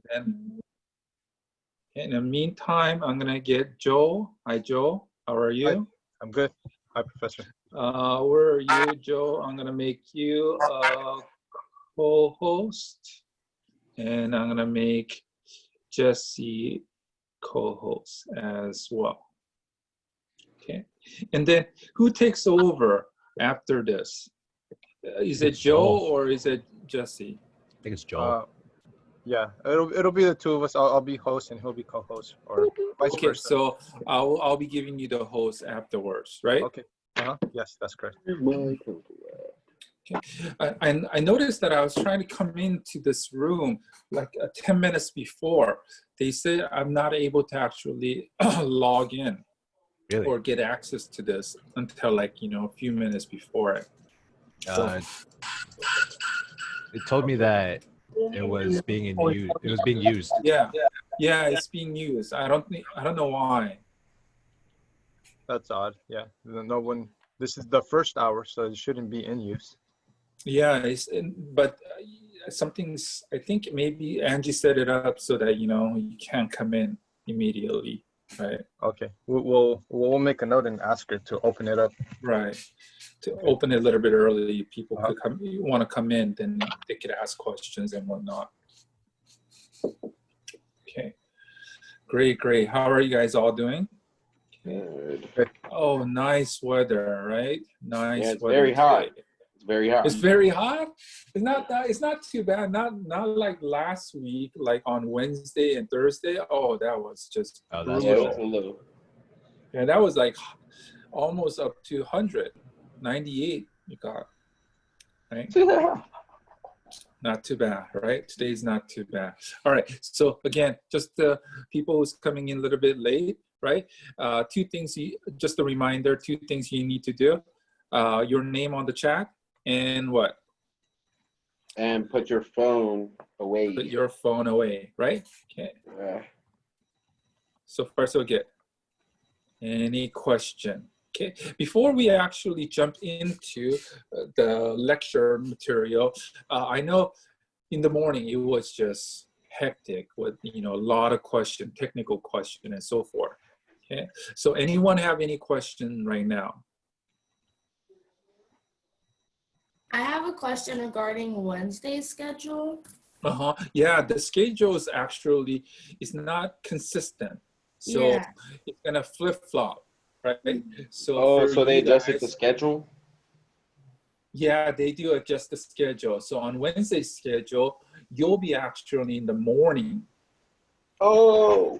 Then in the meantime, I'm gonna get Joe. Hi, Joe. How are you? Hi, I'm good. Hi, Professor. Where are you, Joe? I'm gonna make you a co-host, and I'm gonna make Jesse co-host as well. Okay, and then who takes over after this? Is it Joe or is it Jesse? I think it's Joel. Yeah, it'll be the two of us. I'll be host and he'll be co-host, or vice Okay, versa. so I'll be giving you the host afterwards, right? Okay. Yes, that's correct. Okay. I noticed that I was trying to come into this room like 10 minutes before. They said I'm not able to actually log in or get access to this until like, a few minutes before it. It told me that it was being used. It was being used. Yeah, it's being used. I don't know why. That's odd. Yeah, no one. This is the first hour, so it shouldn't be in use. Yeah, but something's. I think maybe Angie set it up so that you can't come in immediately, right? Okay, we'll make a note and ask her to open it up. Right, to open it a little bit early. People could come. You want to come in, then they could ask questions and whatnot. Okay, great. How are you guys all doing? Good. Oh, nice weather, right? Nice. Yeah, it's weather very hot. today. It's very hot. It's very hot. It's not too bad. Not like last week, like on Wednesday and Thursday. Oh, that was just brutal. Yeah, it was a little. Yeah, that was like almost up to 100, 98 you got, right? Not too bad, right? Today's not too bad. All right, so again, just the people who's coming in a little bit late, right? Two things, just a reminder, two things you need to do. Your name on the chat and what? And put your phone away. Put your phone away, right? Okay. So first we'll get any question. Okay, before we actually jump into the lecture material, I know in the morning it was just hectic with a lot of questions, technical questions and so forth. Okay, so anyone have any question right now? I have a question regarding Wednesday's schedule. Yeah, the schedule is actually not consistent, so it's gonna flip-flop. Right. So they adjusted the schedule? Yeah, they do adjust the schedule. So on Wednesday's schedule, you'll be actually in the morning. Oh.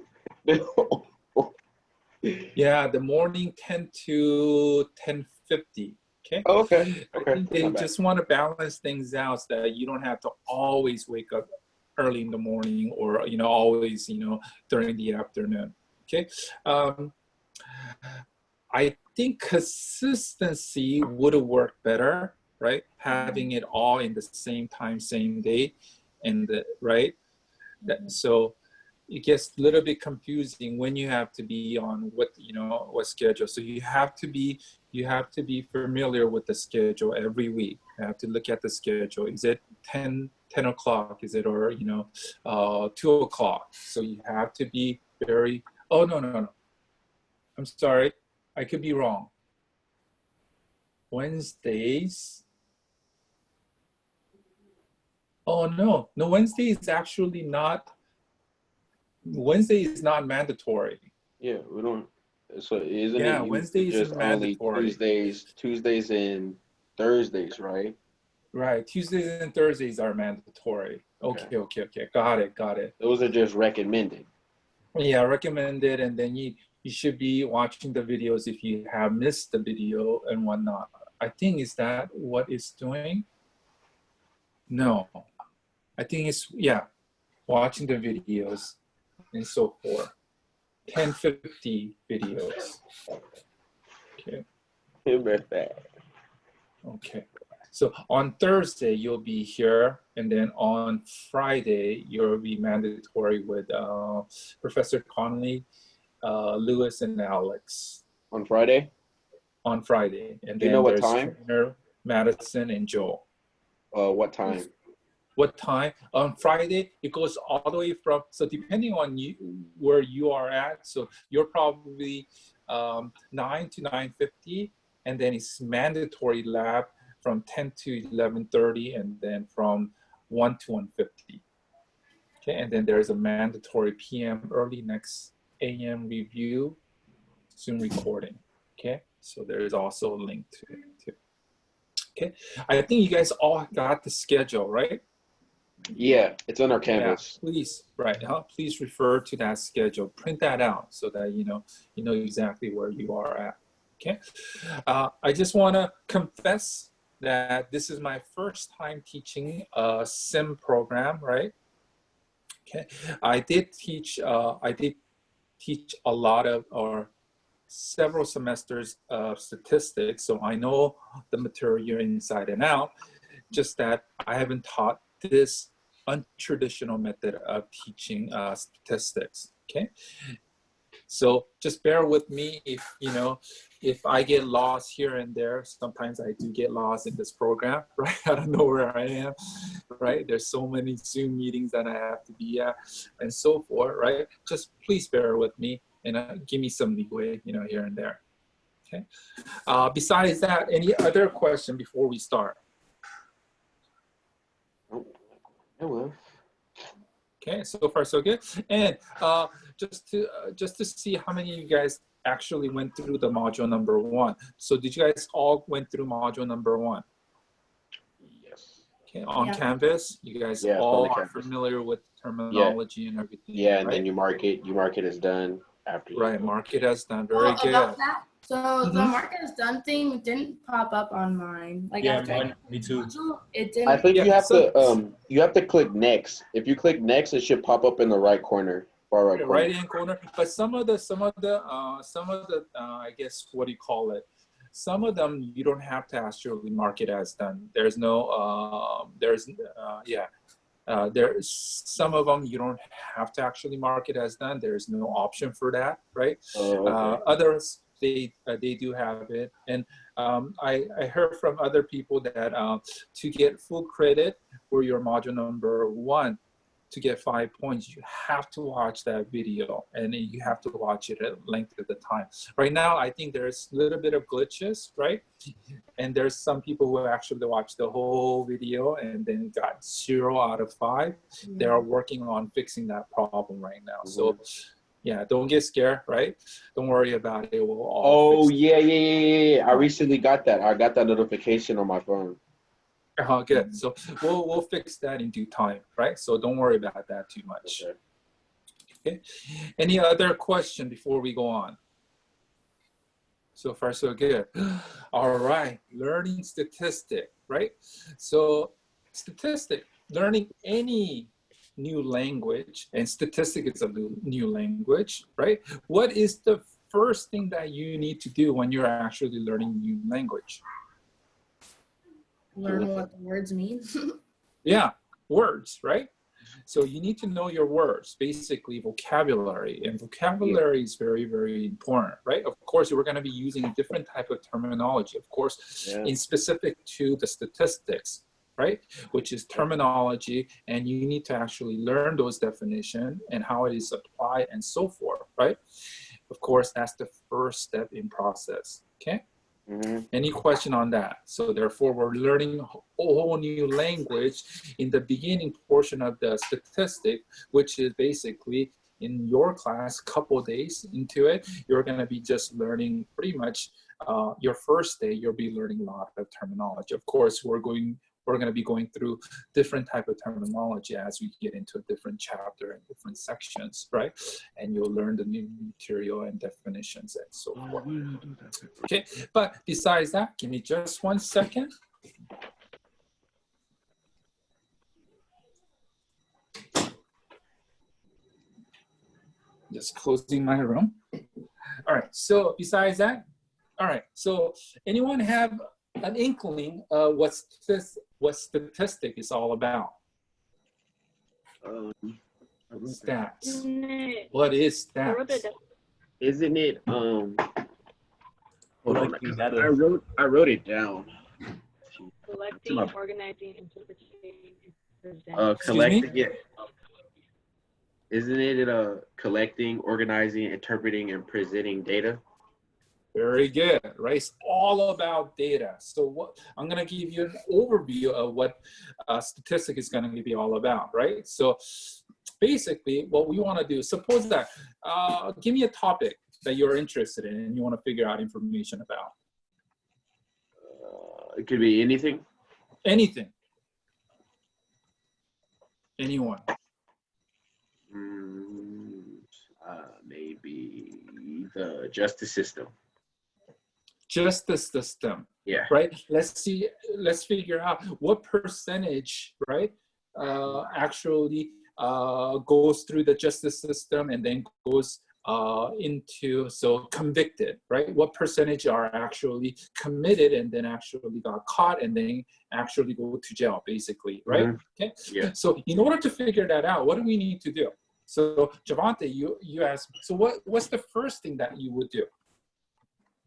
Yeah, the morning 10 to 10:50. Okay. Okay. I think they just want to balance things out so that you don't have to always wake up early in the morning or always during the afternoon. Okay. I think consistency would have worked better, right? Having it all in the same time, same day, and right. So it gets a little bit confusing when you have to be on what schedule. So you have to be familiar with the schedule every week. You have to look at the schedule. Is it 10 o'clock? Is it or 2 o'clock? So you have to be very. Oh no. I'm sorry. I could be wrong. Wednesdays. Oh no, Wednesday is actually not. Wednesday is not mandatory. Yeah, we don't. So isn't it? Yeah, Wednesday is mandatory. Tuesdays and Thursdays, right? Right. Tuesdays and Thursdays are mandatory. Okay. Got it. Those are just recommended. Yeah, recommended, and then you should be watching the videos if you have missed the video and whatnot. I think, is that what it's doing? No. I think it's, watching the videos and so forth. 1050 videos. Okay. Okay. So on Thursday, you'll be here, and then on Friday, you'll be mandatory with Professor Connolly, Lewis, and Alex. On Friday? On Friday. And Do you know what there's time? Trainer, Madison, and Joel. What time? what time. On Friday, it goes all the way from, so depending on you, where you are at, so you're probably 9 to 9:50, and then it's mandatory lab from 10 to 11:30, and then from 1 to 1:50. Okay, and then there's a mandatory PM early next AM review, Zoom recording. Okay, so there's also a link to it too. Okay, I think you guys all got the schedule, right? Yeah, it's on our Canvas. Yeah, please, right? Please refer to that schedule. Print that out so that you know exactly where you are at. Okay, I just want to confess that this is my first time teaching a SIM program, right? Okay, I did teach a lot of, or several semesters of statistics, so I know the material inside and out, just that I haven't taught this untraditional method of teaching statistics, okay? So just bear with me if I get lost here and there. Sometimes I do get lost in this program, right? I don't know where I am, right? There's so many Zoom meetings that I have to be at and so forth, right? Just please bear with me and give me some leeway, here and there, okay? Besides that, any other question before we start? Hello. Okay, so far so good. And just to see how many of you guys actually went through the module number 1. So did you guys all went through module number 1? Yes. Okay, on Canvas, you guys all are familiar with terminology and everything. Yeah, and then you mark it as done after. Right, mark it as done. Very good. About that, so the mark it as done thing didn't pop up on mine. Like after me too. It didn't. I think you have to click next. If you click next, it should pop up in the right corner, far right corner. Right hand corner. But some of the I guess, what do you call it? Some of them you don't have to actually mark it as done. There's no there's some of them you don't have to actually mark it as done. There's no option for that, right? Okay. Others they do have it, and I heard from other people that to get full credit for your module number 1, to get 5 points, you have to watch that video, and you have to watch it at length of the time. Right now, I think there's a little bit of glitches, right? And there's some people who actually watched the whole video and then got 0 out of 5. They are working on fixing that problem right now. So yeah, don't get scared, right? Don't worry about it. We'll all fix it. I recently got that. I got that notification on my phone. Good. So we'll fix that in due time, right? So don't worry about that too much. Okay. Any other question before we go on? So far, so good. All right. Learning statistic, right? So statistic, learning any new language, and statistic is a new language, right? What is the first thing that you need to do when you're actually learning a new language? Learn what the words mean. Yeah, words, right? So you need to know your words, basically vocabulary, and vocabulary is very, very important, right? Of course, we're going to be using a different type of terminology, of course, in specific to the statistics, right? Which is terminology, and you need to actually learn those definitions and how it is applied and so forth, right? Of course, that's the first step in process, okay? Any question on that? So therefore, we're learning a whole new language in the beginning portion of the statistic, which is basically in your class, couple days into it, you're going to be just learning pretty much your first day, you'll be learning a lot of terminology. Of course, we're going to be going through different type of terminology as we get into a different chapter and different sections, right? And you'll learn the new material and definitions and so forth. Okay, but besides that, give me just 1 second. Just closing my room. All right, so besides that, all right, so anyone have an inkling of what statistic is all about? Stats. What is stats? Isn't it hold on, I wrote it down. Collecting, organizing, interpreting, Collecting it. Isn't it collecting, organizing, interpreting, and presenting data? Very good, right? It's all about data. So what I'm going to give you an overview of what statistic is going to be all about, right? So basically what we want to do, suppose that, give me a topic that you're interested in and you want to figure out information about. It could be anything. Anything. Anyone. Maybe the justice system. Justice system. Yeah. Right. Let's see. Let's figure out what percentage, right, actually goes through the justice system and then goes into convicted, right? What percentage are actually committed and then actually got caught and then actually go to jail, basically, right? Mm-hmm. Okay. Yeah. So in order to figure that out, what do we need to do? So Javante, you asked. So what's the first thing that you would do?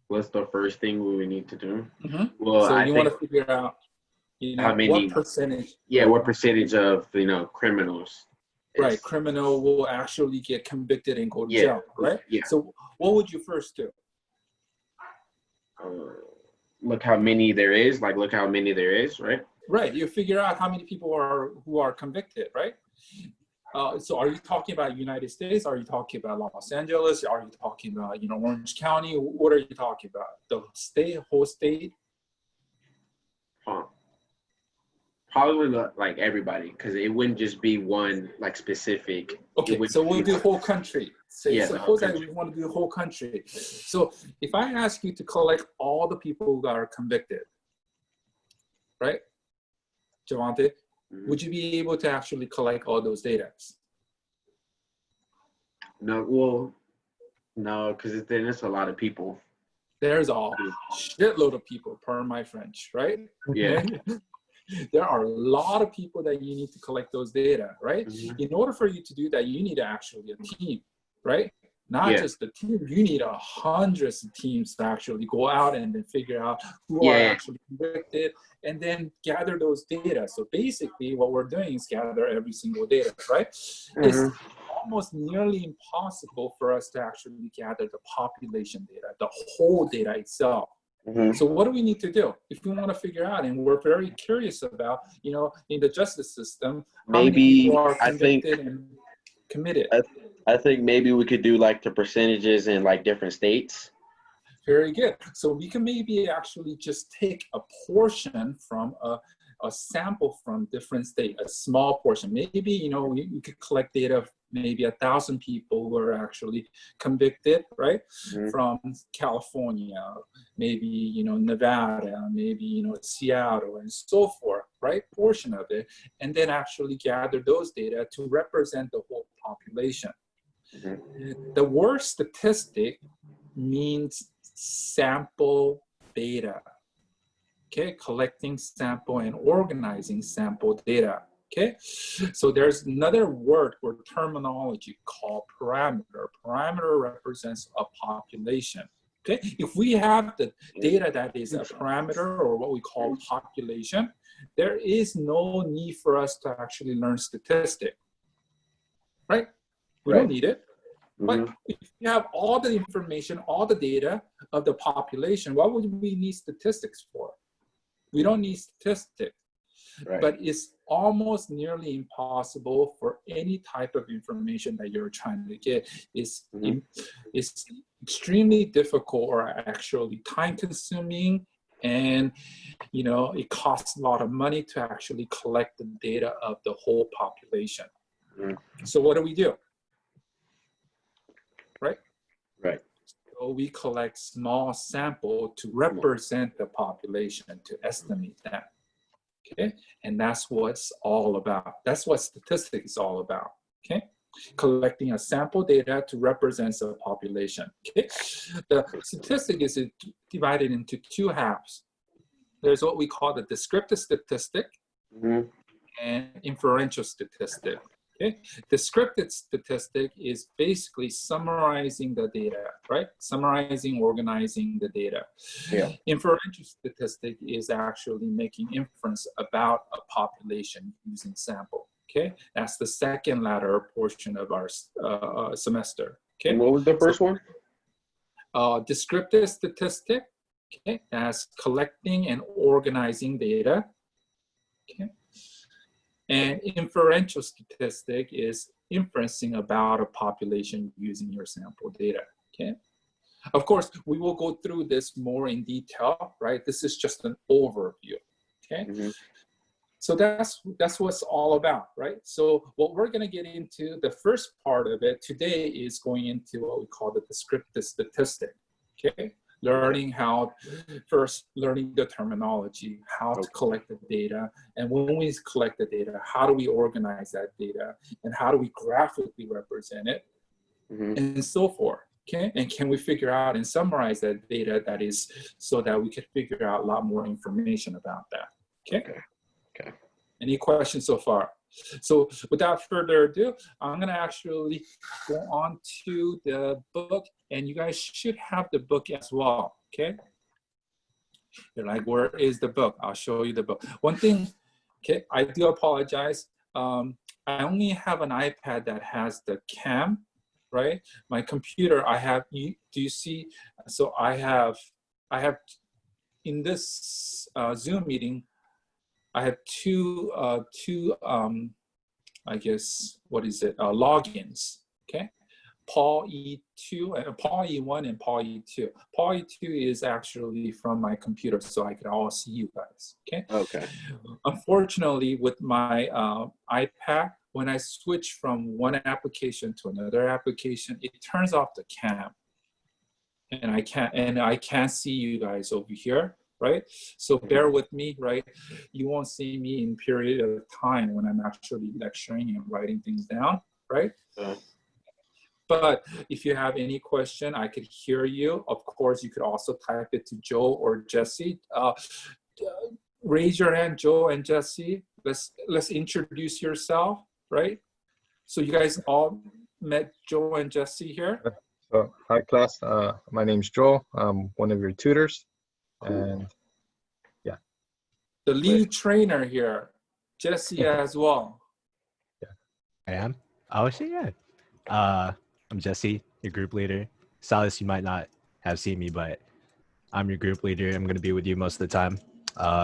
What's the first thing we would need to do? Mm-hmm. Well, so you want to figure out, how many, what percentage? Yeah, what percentage of criminals? Right, criminal will actually get convicted and go to jail, right? Yeah. So what would you first do? Look how many there is. Like, look how many there is, right? Right. You figure out how many people who are convicted, right? So are you talking about United States? Are you talking about Los Angeles? Are you talking about, Orange County? What are you talking about? The state, whole state? Probably like everybody, because it wouldn't just be one like specific. Okay, so we'll do whole country. So yeah, suppose that we want to do whole country. So if I ask you to collect all the people who are convicted, right, Javante, would you be able to actually collect all those data? No, well, no, because then it's a lot of people. There's a shitload of people, per my French, right? Yeah. There are a lot of people that you need to collect those data, right? Mm-hmm. In order for you to do that, you need actually a team, right? Not just the team. You need hundreds of teams to actually go out and then figure out who are actually convicted and then gather those data. So basically what we're doing is gather every single data, right? Mm-hmm. It's almost nearly impossible for us to actually gather the population data, the whole data itself. Mm-hmm. So what do we need to do if we want to figure out, and we're very curious about, in the justice system, how many people are convicted and committed? I think maybe we could do like the percentages in like different states. Very good. So we can maybe actually just take a portion from a sample from different states, a small portion. Maybe, we could collect data of maybe 1,000 people who are actually convicted, right? Mm-hmm. From California, maybe, Nevada, maybe, Seattle and so forth, right? Portion of it. And then actually gather those data to represent the whole population. Mm-hmm. The word statistic means sample data. Okay, collecting sample and organizing sample data. Okay, so there's another word or terminology called parameter. Parameter represents a population. Okay, if we have the data that is a parameter or what we call population, there is no need for us to actually learn statistic. Right? We don't need it. But if you have all the information, all the data of the population, what would we need statistics for? We don't need statistics. Right. But it's almost nearly impossible for any type of information that you're trying to get. It's extremely difficult or actually time consuming, and it costs a lot of money to actually collect the data of the whole population. So what do? Right. So we collect small sample to represent the population, to estimate that. Okay, and that's what it's all about. That's what statistics is all about. Okay, collecting a sample data to represent the population. Okay, the statistic is divided into two halves. There's what we call the descriptive statistic and inferential statistic. Okay, descriptive statistic is basically summarizing the data, right? Summarizing, organizing the data. Yeah. Inferential statistic is actually making inference about a population using sample. Okay, that's the second latter portion of our semester. Okay, And what was the first one? Descriptive statistic. Okay, that's collecting and organizing data. Okay. And inferential statistic is inferencing about a population using your sample data, okay? Of course, we will go through this more in detail, right? This is just an overview, okay? Mm-hmm. So that's what it's all about, right? So what we're gonna get into, the first part of it today is going into what we call the descriptive statistic, okay? Learning how, first learning the terminology, how to collect the data, and when we collect the data, how do we organize that data, and how do we graphically represent it, and so forth, okay? And can we figure out and summarize that data that is, so that we can figure out a lot more information about that, okay? Okay. Any questions so far? So without further ado, I'm gonna actually go on to the book, and you guys should have the book as well, okay? You're like, where is the book? I'll show you the book. One thing, okay, I do apologize. I only have an iPad that has the cam, right? My computer, I have, do you see? So I have in this Zoom meeting, I have two I guess, what is it, logins, okay? Paul E2, and Paul E1 and Paul E2. Paul E2 is actually from my computer, so I can all see you guys, okay? Okay. Unfortunately, with my iPad, when I switch from one application to another application, it turns off the cam. And I can't see you guys over here, right? So bear with me, right? You won't see me in period of time when I'm actually lecturing and writing things down, right? But if you have any question, I could hear you. Of course, you could also type it to Joe or Jesse. Raise your hand, Joe and Jesse. Let's introduce yourself, right? So you guys all met Joe and Jesse here? So, hi class, my name's Joel. I'm one of your tutors, and yeah. The lead trainer here, Jesse as well. Yeah, I am. Oh shit, yeah. I'm Jesse, your group leader. Silas, you might not have seen me, but I'm your group leader. I'm going to be with you most of the time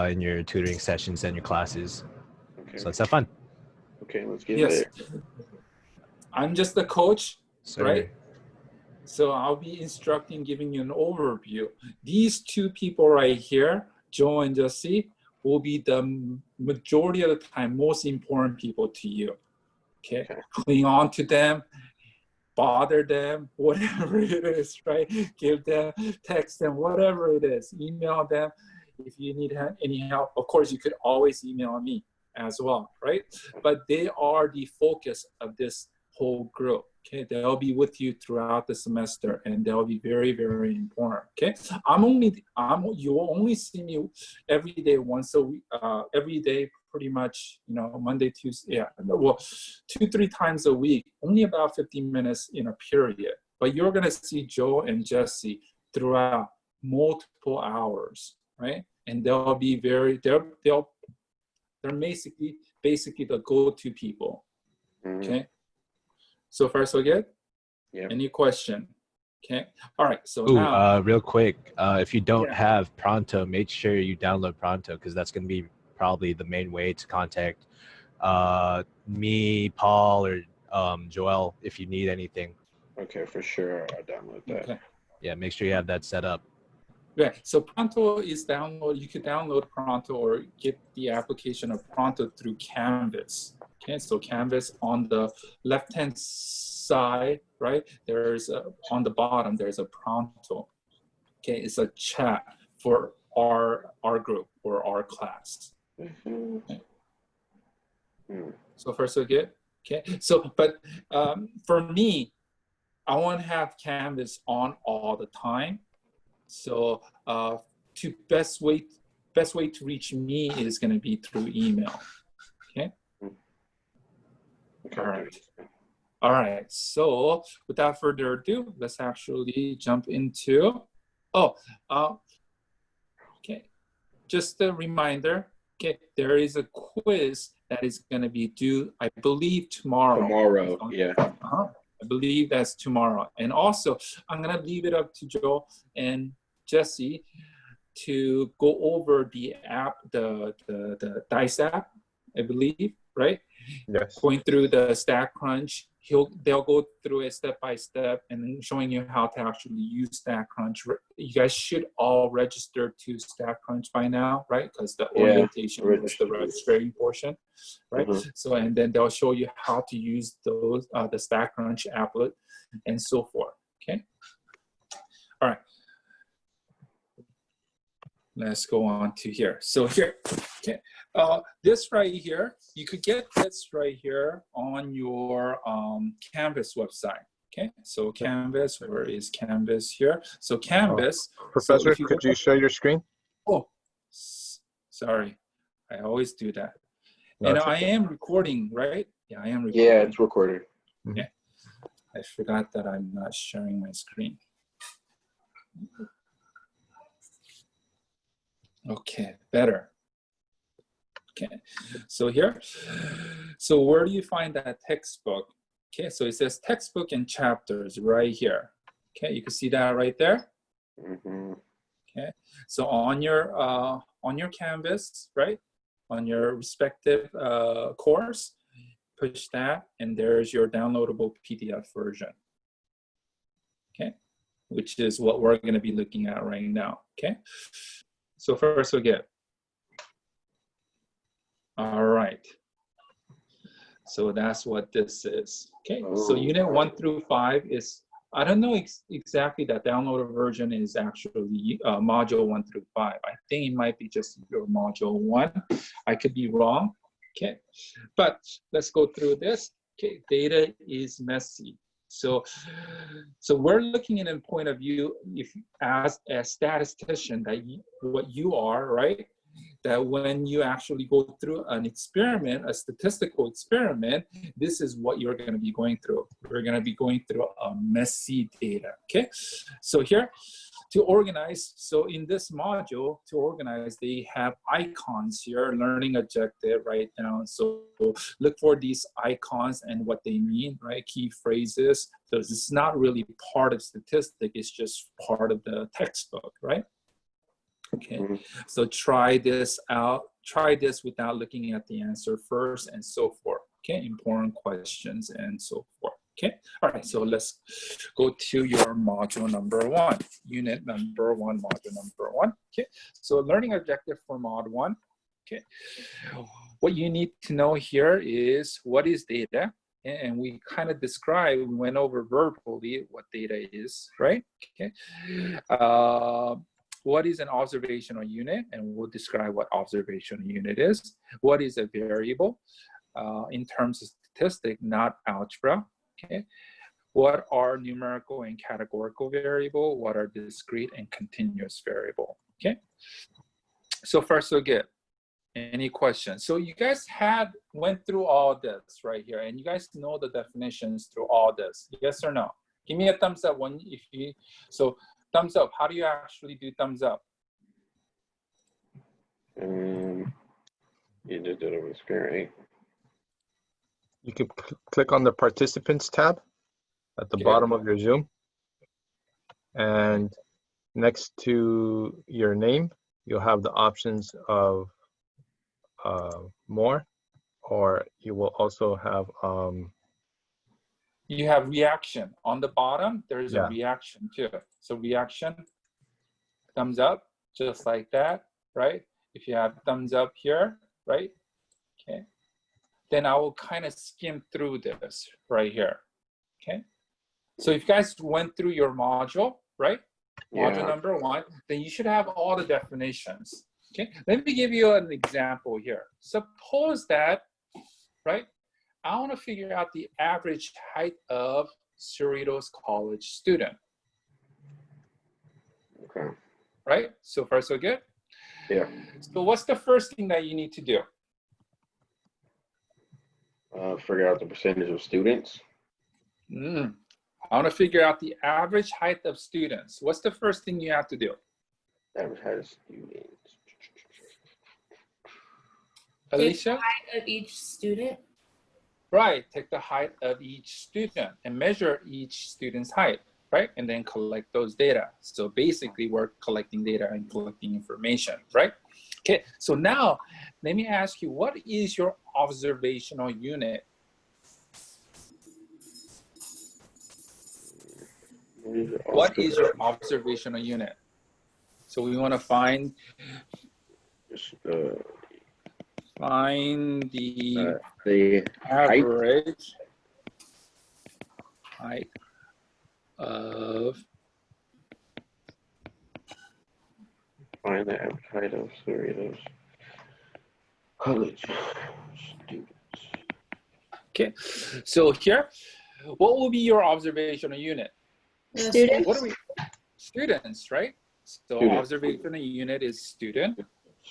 in your tutoring sessions and your classes. Okay. So let's have fun. Okay, let's get Yes. there. I'm just the coach, Sir. right? So I'll be instructing, giving you an overview. These two people right here, Joe and Jesse, will be the majority of the time most important people to you. Okay? Cling on to them, bother them, whatever it is, right? Give them, text them, whatever it is, email them. If you need any help, of course, you could always email me as well, right? But they are the focus of this whole group. Okay, they'll be with you throughout the semester, and they'll be very, very important. Okay, you will only see me every day once a week, every day pretty much, you know, Monday, Tuesday, yeah, well, 2-3 times a week, only about 15 minutes in a period. But you're gonna see Joe and Jesse throughout multiple hours, right? And they'll be they're basically the go-to people. Okay. So far, so good? Yeah. Any question? Okay. All right. So Ooh, now, real quick, if you don't have Pronto, make sure you download Pronto because that's going to be probably the main way to contact me, Paul, or Joel if you need anything. Okay, for sure. I'll download that. okay. Yeah, make sure you have that set up. Yeah. So Pronto is download. You can download Pronto or get the application of Pronto through Canvas. Okay. So Canvas on the left-hand side, right? There's on the bottom. There's a Pronto. Okay. It's a chat for our group or our class. Okay. So far, so good. Okay. So, but for me, I want to have Canvas on all the time. So best way to reach me is going to be through email. Okay. All right. All right. So without further ado, let's actually jump into, okay. Just a reminder, okay, there is a quiz that is going to be due, I believe, tomorrow. Tomorrow, yeah. I believe that's tomorrow. And also, I'm going to leave it up to Joe and Jesse to go over the app, the DICE app, I believe, right? Yes. Going through the Stack Crunch. They'll go through it step by step and then showing you how to actually use Stack Crunch. You guys should all register to Stack Crunch by now, right? Because the orientation is the registering portion, right? So, and then they'll show you how to use those, the Stack Crunch applet and so forth, okay? All right. Let's go on to here. So here, okay. This right here, you could get this right here on your Canvas website. Okay, so Canvas, where is Canvas here? So Canvas. Professor, so could you share your screen? Oh, sorry. I always do that. No, and it's I okay. am recording, right? Yeah, I am recording. Yeah, it's recorded. Yeah. I forgot that I'm not sharing my screen. Okay, better. Okay, so here, so where do you find that textbook? Okay, so it says textbook and chapters right here. Okay, you can see that right there. Okay, so on your Canvas, right, on your respective course, push that, and there's your downloadable PDF version. Okay, which is what we're going to be looking at right now. Okay, so first we'll get. All right. So that's what this is. Okay. So unit 1 through 5 is, I don't know exactly that downloaded version is actually module 1 through 5. I think it might be just your module 1. I could be wrong. Okay. But let's go through this. Okay. Data is messy. So we're looking at a point of view, if as a statistician, that what you are, right? That when you actually go through an experiment, a statistical experiment, this is what you're going to be going through. You're going to be going through a messy data, okay? So here, to organize, so in this module, to organize, they have icons here, learning objective, right down. So look for these icons and what they mean, right? Key phrases. So it's not really part of statistic, it's just part of the textbook, right? Okay, so try this out. Try this without looking at the answer first and so forth. Okay, important questions and so forth. Okay, all right, so let's go to your module number 1, unit number 1, module number 1. Okay, so learning objective for mod 1. Okay, what you need to know here is what is data, and we kind of described, we went over verbally what data is, right? Okay. What is an observational unit? And we'll describe what observational unit is. What is a variable in terms of statistic, not algebra? Okay. What are numerical and categorical variable? What are discrete and continuous variable? Okay. So first we'll get any questions. So you guys went through all this right here, and you guys know the definitions through all this. Yes or no? Give me a thumbs up when if you so. Thumbs up. How do you actually do thumbs up? You did it on the screen, right? You can click on the participants tab at the bottom of your Zoom. And next to your name, you'll have the options of more, or you will also have you have reaction. On the bottom, there's a reaction too. So reaction, thumbs up, just like that, right? If you have thumbs up here, right? Okay. Then I will kind of skim through this right here, okay? So if you guys went through your module, right? Module number 1, then you should have all the definitions, okay? Let me give you an example here. Suppose that, right? I want to figure out the average height of Cerritos College student. Okay. Right? So far, so good? Yeah. So what's the first thing that you need to do? Figure out the percentage of students. I want to figure out the average height of students. What's the first thing you have to do? Average height of students. Alicia? Take the height of each student. Right, take the height of each student and measure each student's height, right? And then collect those data. So basically we're collecting data and collecting information, right? Okay, so now let me ask you, what is your observational unit? What is your observational unit? So we want to find the average height of find the average height of those college students. Okay, so here, what will be your observational unit? Students. What are we? Students, right? So Student. observational unit is student.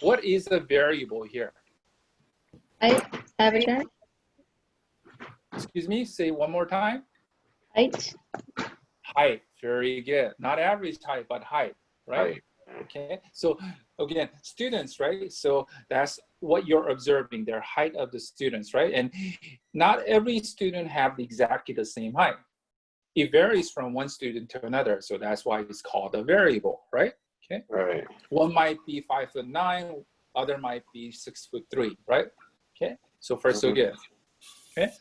What is the variable here? Height. Average height. Excuse me, say one more time. Height. Height, very good. Not average height, but height, right? Height. Okay, so again, students, right? So that's what you're observing, their height of the students, right? And not every student have exactly the same height. It varies from one student to another, so that's why it's called a variable, right? Okay. Right. One might be 5'9", other might be 6'3", right? Okay. So far so good. Okay.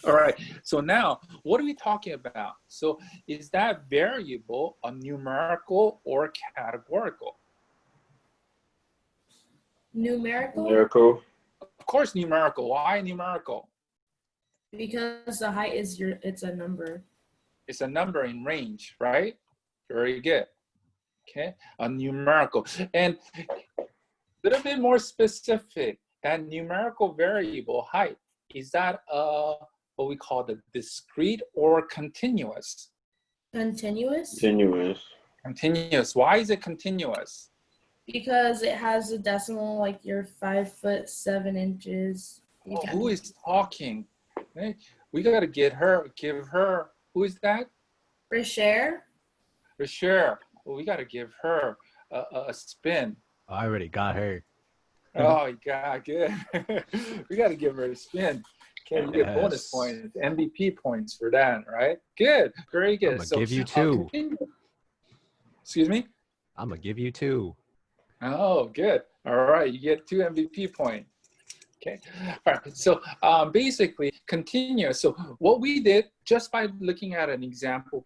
All right. So now, what are we talking about? So is that variable a numerical or categorical? Numerical. Numerical. Of course, numerical. Why numerical? Because the height is it's a number. It's a number in range, right? Very good. Okay, a numerical. And a little bit more specific, that numerical variable height, is that what we call the discrete or continuous? Continuous. Continuous. Continuous. Why is it continuous? Because it has a decimal, like you're 5'7". Oh, who is talking? Hey, we gotta give her. Who is that? Share. Rocher. Well, we gotta give her a spin. Oh, I already got her. Oh, yeah, good. We gotta give her a spin. Okay, you get bonus Yes. points, MVP points for that, right? Good, very good. I'm gonna give you 2. Excuse me? I'm gonna give you 2. Oh, good. All right, you get 2 MVP points. Okay, all right, so basically continuous. So what we did, just by looking at an example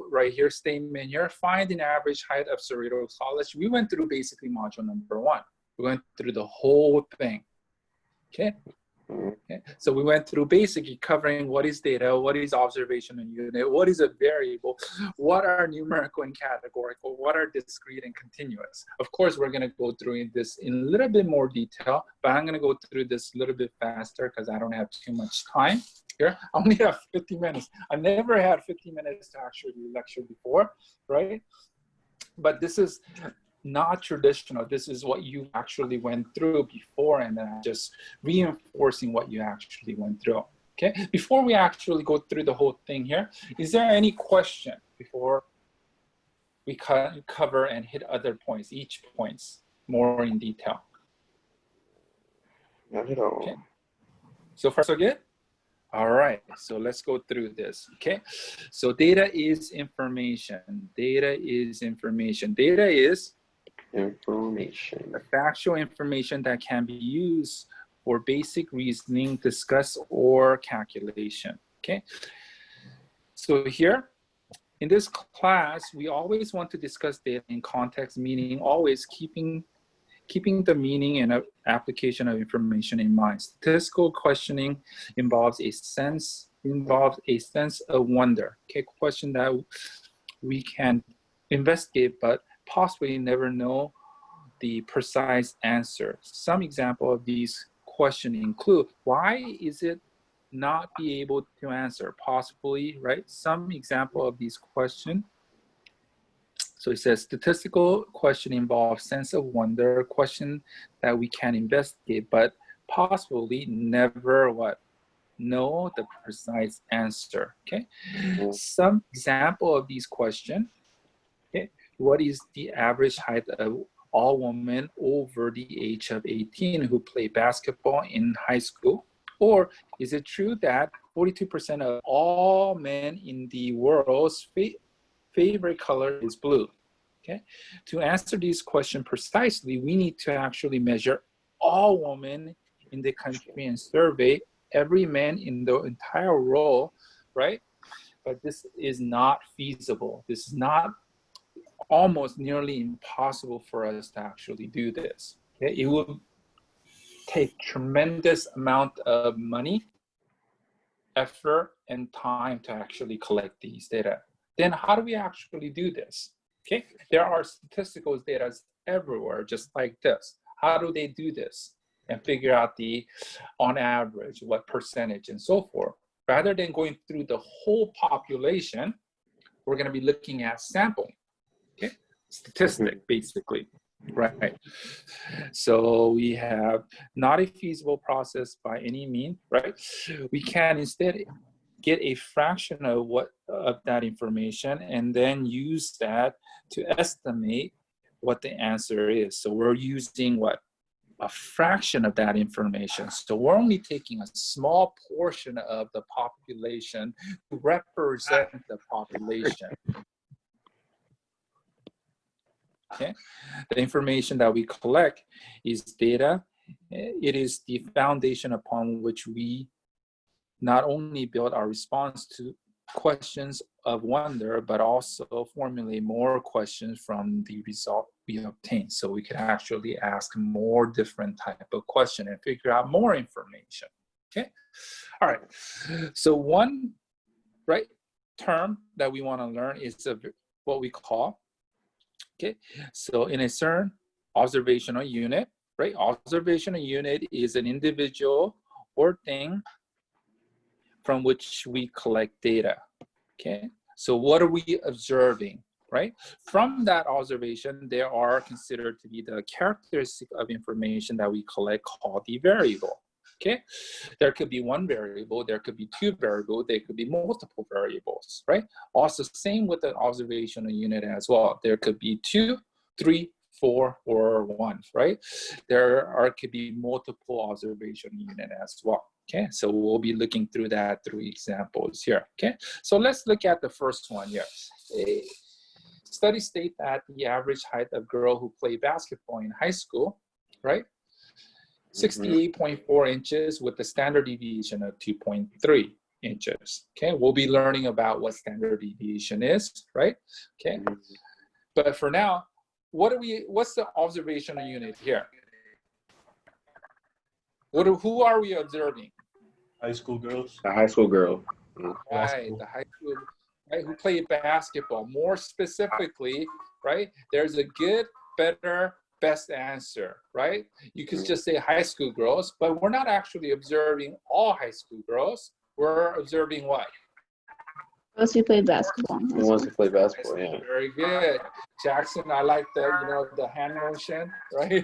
right here, statement here, find an average height of Cerritos College. We went through basically module number 1. We went through the whole thing, okay? Okay, so we went through basically covering what is data, what is observational unit, what is a variable, what are numerical and categorical, what are discrete and continuous. Of course, we're going to go through this in a little bit more detail, but I'm going to go through this a little bit faster because I don't have too much time here. I only have 50 minutes. I never had 50 minutes to actually lecture before, right? But this is not traditional. This is what you actually went through before, and then just reinforcing what you actually went through. Okay, before we actually go through the whole thing here, is there any question before we cover and hit other points, each points more in detail? Not at all. Okay. So far so good? All right, so let's go through this, okay? So data is information. Data is information. Data is Information. the factual information that can be used for basic reasoning, discuss, or calculation, okay? So here, in this class, we always want to discuss data in context, meaning always keeping the meaning and application of information in mind. Statistical questioning involves a sense of wonder, okay? Question that we can investigate, but possibly never know the precise answer. Some example of these questions include, why is it not be able to answer? Possibly, right? Some example of these questions. So it says statistical question involves sense of wonder, question that we can investigate, but possibly never what? Know the precise answer. Okay. Some example of these questions. Okay. What is the average height of all women over the age of 18 who play basketball in high school? Or is it true that 42% of all men in the world's favorite color is blue? Okay. To answer these questions precisely, we need to actually measure all women in the country and survey every man in the entire world, right? But this is not feasible. This is not almost nearly impossible for us to actually do this. Okay? It will take tremendous amount of money, effort, and time to actually collect these data. Then how do we actually do this? Okay, there are statistical data everywhere, just like this. How do they do this and figure out the, on average, what percentage and so forth? Rather than going through the whole population, we're going to be looking at sampling. Okay, statistic basically, right? So we have not a feasible process by any means, right? We can instead get a fraction of that information and then use that to estimate what the answer is. So we're using what? A fraction of that information. So we're only taking a small portion of the population to represent the population. Okay, the information that we collect is data. It is the foundation upon which we not only build our response to questions of wonder, but also formulate more questions from the result we obtain. So we can actually ask more different type of question and figure out more information. Okay, all right. So one term that we want to learn is what we call. Okay, so in a CERN observational unit, right? Observational unit is an individual or thing from which we collect data. Okay, so what are we observing, right? From that observation, there are considered to be the characteristic of information that we collect called the variable. Okay, there could be one variable, there could be two variables, there could be multiple variables, right? Also, same with the observational unit as well. There could be 2, 3, 4, or 1, right? There could be multiple observation unit as well. Okay, so we'll be looking through that through examples here. Okay, so let's look at the first one here. Studies state that the average height of girls who play basketball in high school, right? 68.4 inches with the standard deviation of 2.3 inches. Okay, we'll be learning about what standard deviation is, right? Okay, but for now, what's the observational unit here? Who are we observing? High school girls. The high school girl. Right, the high school, right, who play basketball. More specifically, right, there's a good, better, best answer, right? You could just say high school girls, but we're not actually observing all high school girls. We're observing what? Those who play basketball. Who wants to play basketball? Yeah. Very good. Jackson, I like the hand motion, right?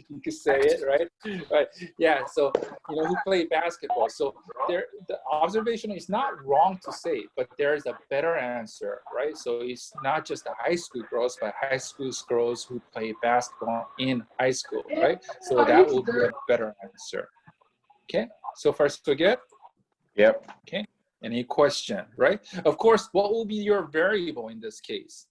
You could say it, right? Right. Yeah, so, who play basketball. So the observation is not wrong to say, but there is a better answer, right? So it's not just the high school girls, but high school girls who play basketball in high school, right? So that will be a better answer. Okay, so far so good? Yep. Okay. Any question, right? Of course, what will be your variable in this case?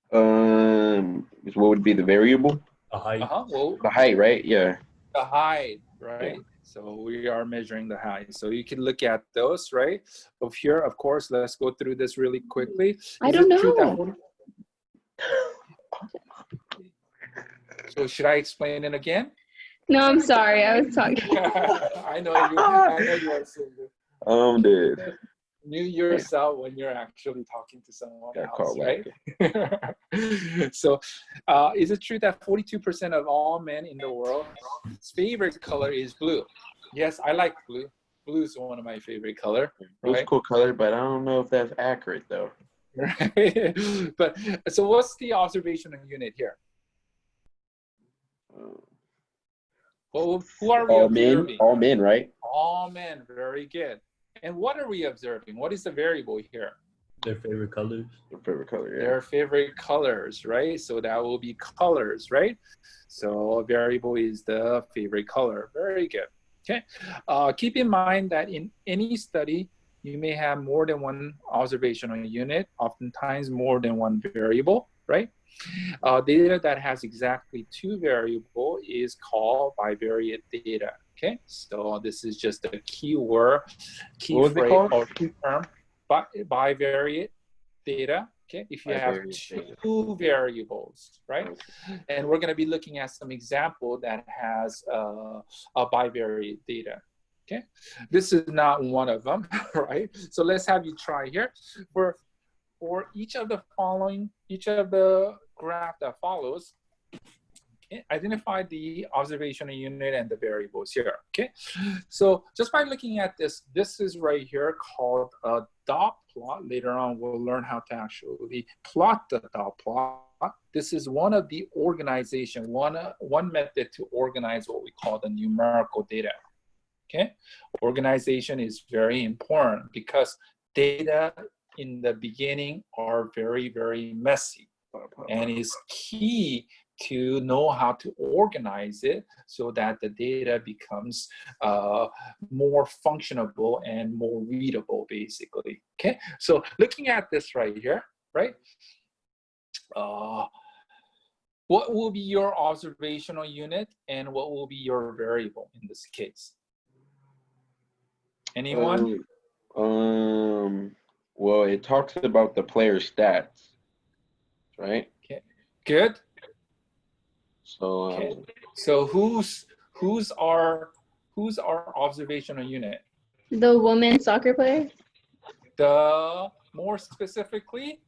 What would be the variable? The height. Well, The height, right? Yeah. the height, right? Yeah. So we are measuring the height. So you can look at those, right? Of here, of course, let's go through this really quickly. I don't know. So should I explain it again? No, I'm sorry. I was talking. I know you are saying it. I'm dead. Knew yourself when you're actually talking to someone else, right? So is it true that 42% of all men in the world's favorite color is blue? Yes, I like blue. Blue is one of my favorite color. Blue's right? a cool color, but I don't know if that's accurate though. Right. But so what's the observational unit here? Well, who are we All men, observing? all men, right? All men, very good. And what are we observing? What is the variable here? Their favorite colors. Their favorite color, yeah. Their favorite colors, right? So that will be colors, right? So variable is the favorite color. Very good. Okay. Keep in mind that in any study, you may have more than one observational unit, oftentimes more than one variable, right? Data that has exactly two variable is called bivariate data. Okay, so this is just a keyword, key What was it phrase called? or key term, bivariate data. Okay, if you have Bivariate two variables, right? And we're going to be looking at some example that has a bivariate data. Okay, this is not one of them, right? So let's have you try here. For each of the following, each of the graph that follows, okay, identify the observational unit and the variables here, okay? So just by looking at this, this is right here called a dot plot. Later on, we'll learn how to actually plot the dot plot. This is one of the organization, one method to organize what we call the numerical data, okay? Organization is very important because data in the beginning are very, very messy. And it's key to know how to organize it so that the data becomes more functionable and more readable, basically. Okay, so looking at this right here, right? What will be your observational unit and what will be your variable in this case? Anyone? Well, it talks about the player stats, right? Okay, good. So, Okay. So who's our observational unit? The women's soccer player. The more specifically,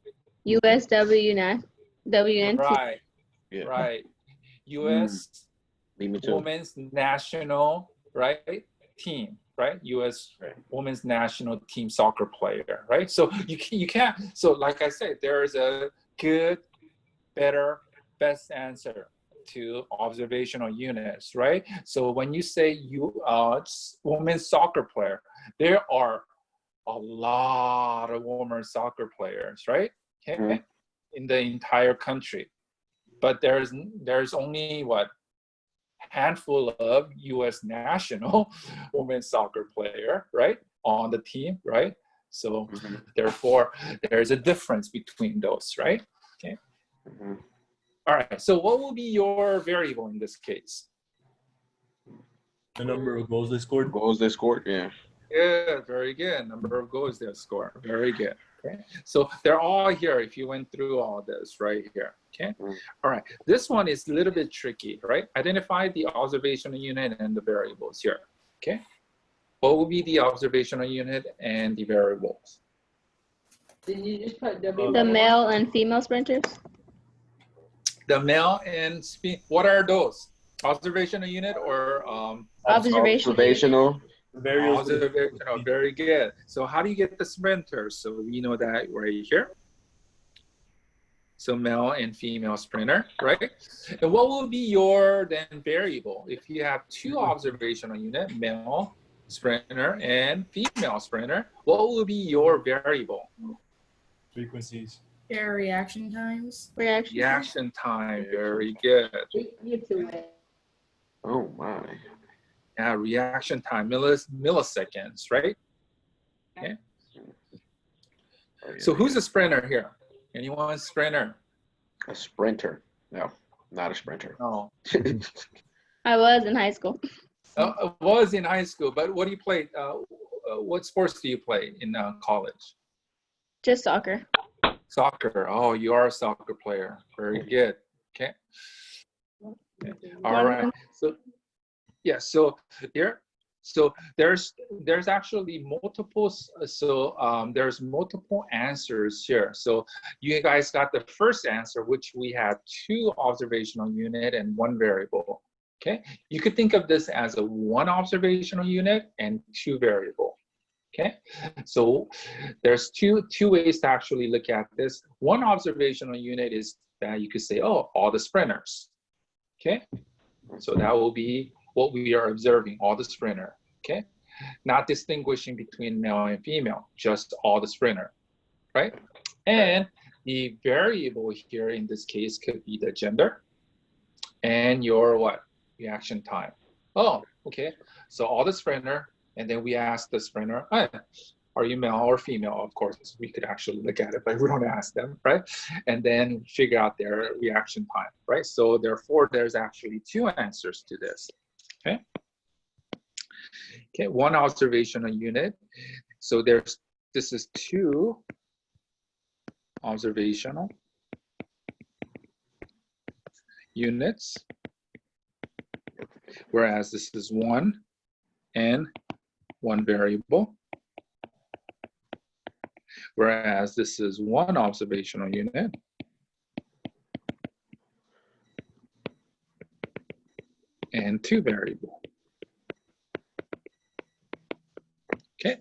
USW WNT. right, yeah. right. U.S. Leave me too. Women's National team, right? U.S. Right. Women's National Team soccer player, right? So you can't. So like I said, there is a good, better, best answer to observational units, right? So when you say women's soccer player, there are a lot of women's soccer players, right? Okay, in the entire country, but there's only what handful of U.S. national women's soccer player, right, on the team, right? So therefore, there's a difference between those, right? Okay. All right, so what will be your variable in this case? The number of goals they scored. Goals they scored, yeah. Good, very good. Number of goals they score, very good. Okay, so they're all here if you went through all this right here. Okay, all right. This one is a little bit tricky, right? Identify the observational unit and the variables here. Okay, what will be the observational unit and the variables? Did you just put The male and female sprinters. The male and what are those? Observational unit or Observational. observational, very good. So how do you get the sprinters? So we know that right here. So male and female sprinter, right? And what will be your then variable? If you have two observational unit, male sprinter and female sprinter, what will be your variable? Frequencies. Their reaction times. Reaction time, very good. Oh my. Yeah, reaction time, milliseconds, right? Okay. So who's a sprinter here? Anyone a sprinter? A sprinter? No, not a sprinter. No. I was in high school. I was in high school, but what do you play? What sports do you play in college? Just soccer. Soccer. Oh, you are a soccer player. Very good. Okay. All right. So yeah. So here. So there's actually multiple. So there's multiple answers here. So you guys got the first answer, which we had two observational unit and one variable. Okay. You could think of this as a one observational unit and two variable. Okay, so there's two ways to actually look at this. One observational unit is that you could say, oh, all the sprinters. Okay, so that will be what we are observing, all the sprinter, okay? Not distinguishing between male and female, just all the sprinter, right? And the variable here in this case could be the gender and your what? Reaction time. Oh, okay. So all the sprinter, and then we ask the sprinter, are you male or female? Of course, we could actually look at it, but we don't ask them, right? And then figure out their reaction time, right? So therefore, there's actually two answers to this, okay? Okay, one observational unit. So this is two observational units, whereas this is one and one variable, whereas this is one observational unit and two variable. Okay,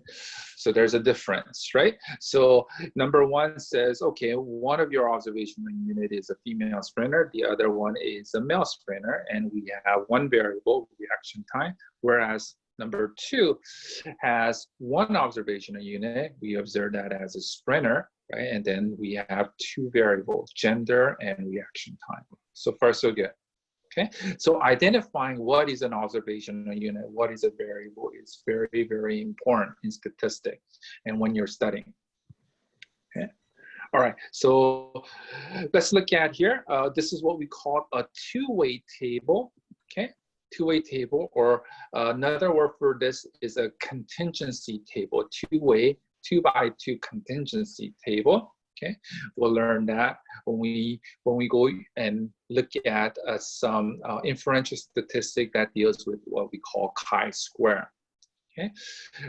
so there's a difference, right? So number one says, okay, one of your observational unit is a female sprinter, the other one is a male sprinter, and we have one variable, reaction time, whereas number two has one observational unit. We observe that as a sprinter, right? And then we have two variables, gender and reaction time. So far, so good. Okay, so identifying what is an observational unit, what is a variable is very, very important in statistics and when you're studying. Okay, all right, so let's look at here. This is what we call a two-way table. Okay, two-way table, or another word for this is a contingency table, two-way, 2x2 contingency table. Okay, we'll learn that when we go and look at some inferential statistic that deals with what we call chi-square. Okay,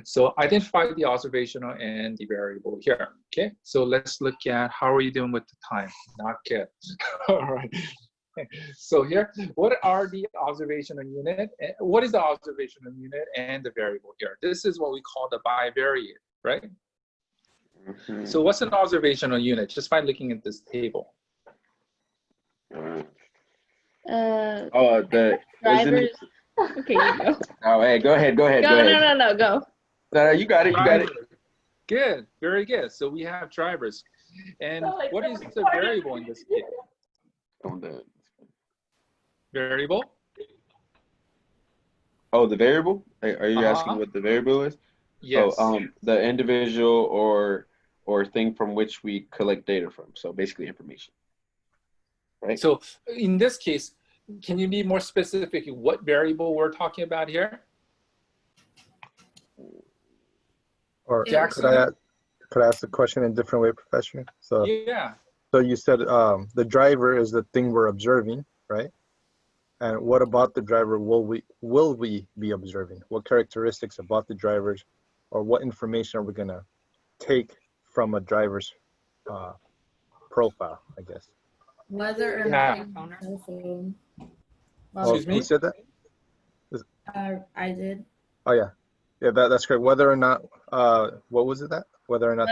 so identify the observational and the variable here. Okay, so let's look at how are you doing with the time? Not good. All right. So here, what are the observational unit? What is the observational unit and the variable here? This is what we call the bivariate, right? So what's an observational unit? Just by looking at this table. The Drivers. Okay, you go. Oh, hey, go ahead. No, go. No, you got it. Good, very good. So we have drivers. And what is the variable in this case? Variable? Oh, the variable? Are you asking what the variable is? Yes. So, the individual or thing from which we collect data from. So basically information, right? So in this case, can you be more specific what variable we're talking about here? Or Jackson? could I ask the question in a different way, Professor? So Yeah. So you said the driver is the thing we're observing, right? And what about the driver will we be observing? What characteristics about the drivers, or what information are we gonna take from a driver's profile, I guess? Whether or not they phone cell phone. Excuse me? Who said that? I did. Oh yeah, that's correct. Whether or not what was it that? Whether or not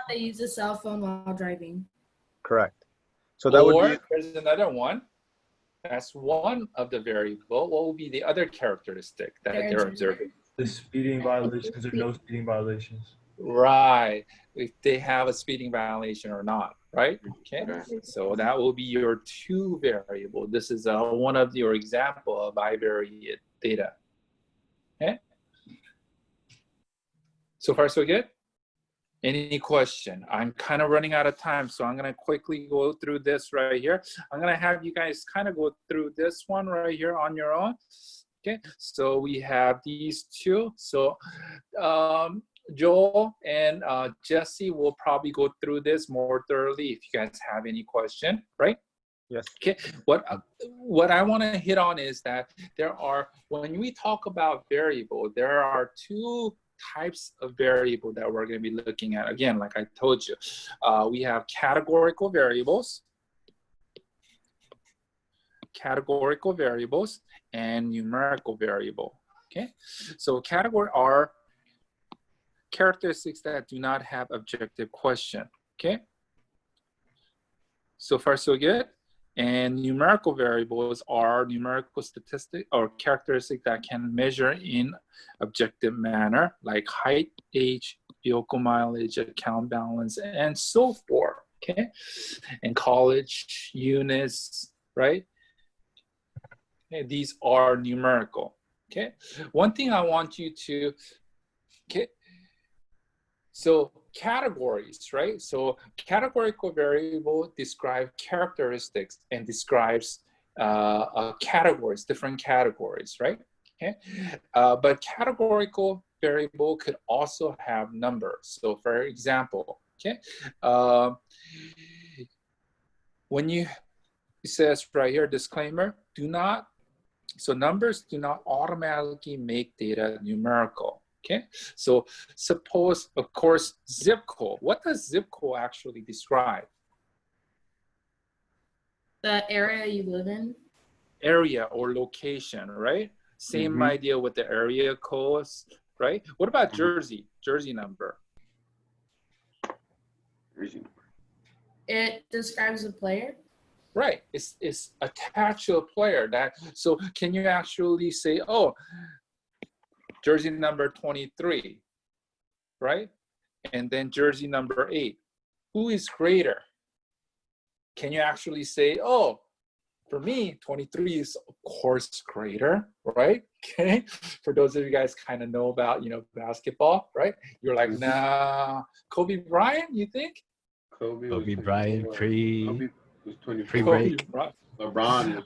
they use a cell phone while driving. Correct. So that would be. There's another one. That's one of the variable. What will be the other characteristic that they're observing? The speeding violations or no speeding violations. Right. If they have a speeding violation or not, right? Okay. So that will be your two variable. This is one of your example of bivariate data. Okay. So far, so good? Any question? I'm kind of running out of time, so I'm going to quickly go through this right here. I'm going to have you guys kind of go through this one right here on your own. Okay, so we have these two. So Joel and Jesse will probably go through this more thoroughly if you guys have any question, right? Yes. Okay, what I want to hit on is that when we talk about variable, there are two types of variable that we're going to be looking at. Again, like I told you, we have categorical variables and numerical variable. Okay, so category are characteristics that do not have objective question. Okay, so far so good. And numerical variables are numerical statistic or characteristic that can measure in objective manner, like height, age, vehicle mileage, account balance, and so forth, okay? And college units, right? Okay, these are numerical, okay? One thing I want you to, okay, so categories, right? So categorical variable describe characteristics and describes categories, different categories, right? Okay, but categorical variable could also have numbers. So for example, okay, when it says right here, disclaimer, do not, so numbers do not automatically make data numerical. Okay, so suppose, of course, zip code. What does zip code actually describe? The area you live in. Area or location, right? Same idea with the area codes, right? What about Jersey? Jersey number. Jersey number. It describes a player. Right, it's attached to a player. That, so can you actually say, oh, jersey number 23, right? And then jersey number 8. Who is greater? Can you actually say, oh, for me, 23 is of course greater, right? Okay. For those of you guys kind of know about, you know, basketball, right? You're like, nah, Kobe Bryant, you think? Kobe Bryant Kobe was 24. pre-break. LeBron.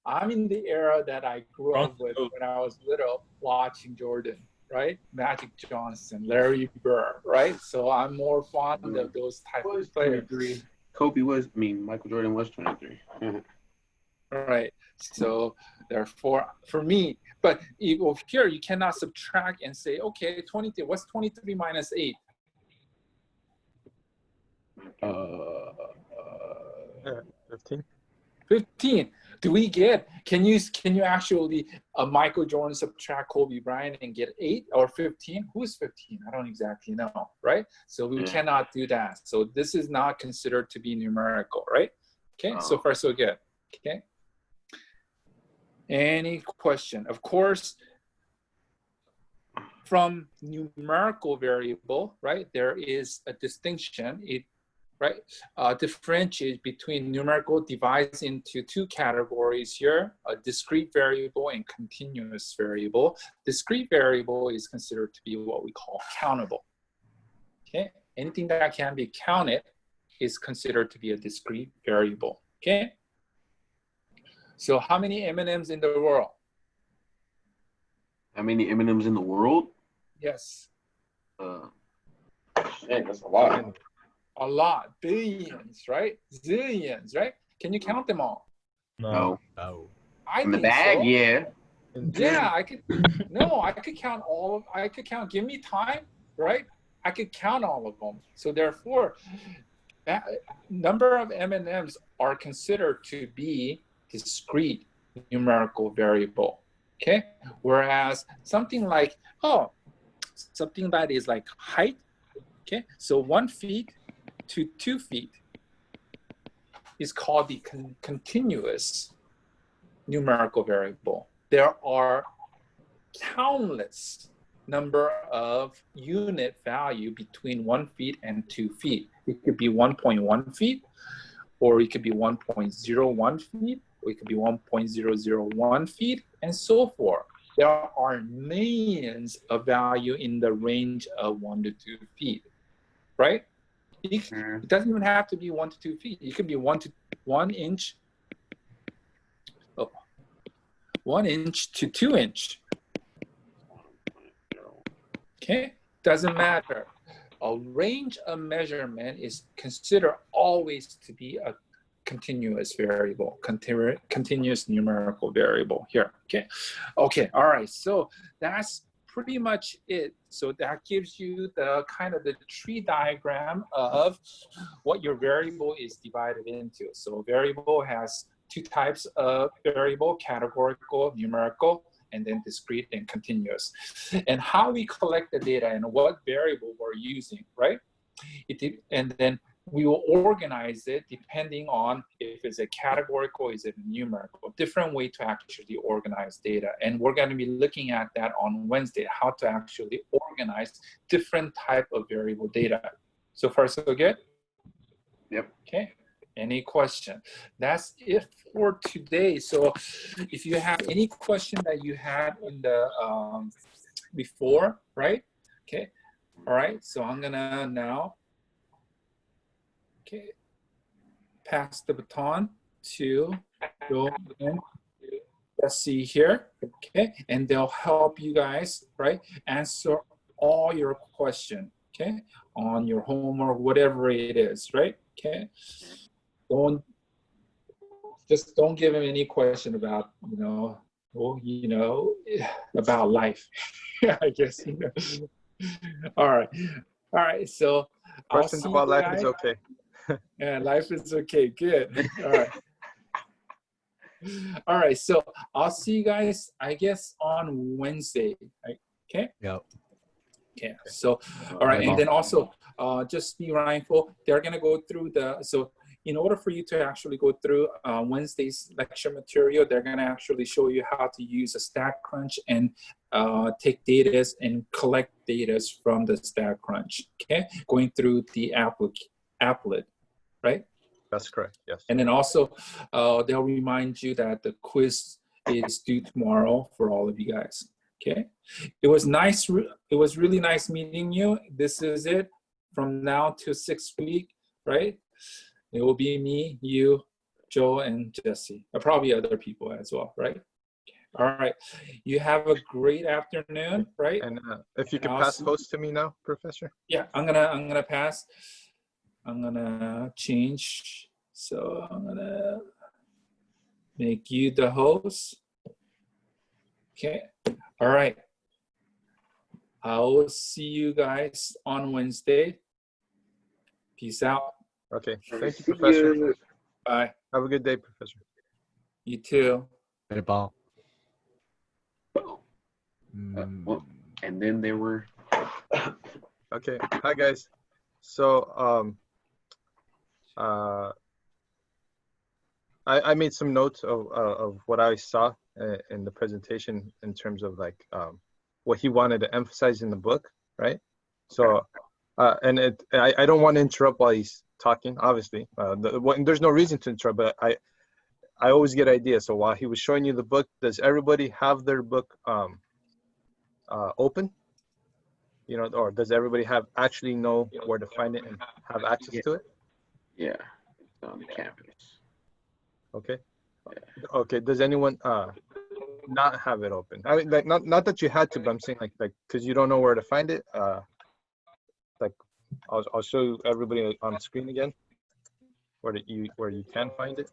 I'm in the era that I grew up with when I was little, watching Jordan, right? Magic Johnson, Larry Bird, right? So I'm more fond of those type of players. 23. Kobe was, I mean, Michael Jordan was 23. Right. So therefore, for me, but here you cannot subtract and say, okay, 23. What's 23 minus 8? 15. 15. Do we get? Can you actually Michael Jordan subtract Kobe Bryant and get 8 or 15? Who's 15? I don't exactly know, right? So we cannot do that. So this is not considered to be numerical, right? Okay. So far so good. Okay. Any question? Of course, from numerical variable, right, there is a distinction. It, right, differentiates between numerical, divides into 2 categories here, a discrete variable and continuous variable. Discrete variable is considered to be what we call countable. Okay, anything that can be counted is considered to be a discrete variable. Okay. So how many M&Ms in the world? How many M&Ms in the world? Yes. Shit, that's a lot. A lot. Billions, right? Zillions, right? Can you count them all? No. Oh. I In the think bag, so. yeah. Yeah, I could. No, I could count all of. I could count. Give me time, right? I could count all of them. So therefore, that number of M&Ms are considered to be discrete numerical variable. Okay, whereas something like something that is like height. Okay, so 1 feet to 2 feet is called the continuous numerical variable. There are countless number of unit value between 1 feet and 2 feet. It could be 1.1 feet, or it could be 1.01 feet, or it could be 1.001 feet, and so forth. There are millions of value in the range of 1 to 2 feet, right? It doesn't even have to be 1 to 2 feet. It could be 1 inch, 1 inch to 2 inch. Okay, doesn't matter. A range of measurement is considered always to be a continuous variable, continuous numerical variable here. Okay, all right. So that's pretty much it. So that gives you the kind of the tree diagram of what your variable is divided into. So variable has 2 types of variable: categorical, numerical, and then discrete and continuous. And how we collect the data and what variable we're using, right? And then we will organize it depending on if it's a categorical, is it a numerical, different way to actually organize data. And we're going to be looking at that on Wednesday, how to actually organize different type of variable data. So far, so good? Yep. Okay. Any question? That's it for today. So if you have any question that you had in the before, right? Okay. All right. So I'm gonna now, okay, pass the baton to Joe and Jesse here. Okay, and they'll help you guys, right, answer all your question. Okay, on your homework, whatever it is, right? Okay. Just don't give him any question about, about life. I guess, All right. So Questions about life is okay. Yeah, life is okay. Good. All right. So I'll see you guys, I guess, on Wednesday. Right? Okay. Yep. Okay. So, all right. And then also, just be mindful. They're gonna go through in order for you to actually go through Wednesday's lecture material, they're going to actually show you how to use a StatCrunch and take data and collect data from the StatCrunch, okay? Going through the applet, right? That's correct, yes. And then also, they'll remind you that the quiz is due tomorrow for all of you guys, okay? It was nice. It was really nice meeting you. This is it from now to 6 weeks, right? It will be me, you, Joe, and Jesse. Probably other people as well, right? All right. You have a great afternoon, right? And if you could pass host to me now, Professor. Yeah, I'm gonna pass. I'm gonna change. So I'm gonna make you the host. Okay. All right. I will see you guys on Wednesday. Peace out. Okay. Thank you, Professor. Bye. Have a good day, Professor. You too. Better ball. Well, and then there were. Okay. Hi, guys. So, I made some notes of what I saw in the presentation in terms of like what he wanted to emphasize in the book, right? So, and I don't want to interrupt while he's talking, obviously. There's no reason to interrupt, but I always get ideas. So while he was showing you the book, does everybody have their book open? You know, or does everybody actually know where to find it and have access to it? Yeah, it's on the campus. Okay. Yeah. Okay. Does anyone not have it open? I mean, like not that you had to, but I'm saying like because you don't know where to find it. Like I'll show you everybody on screen again where you can find it.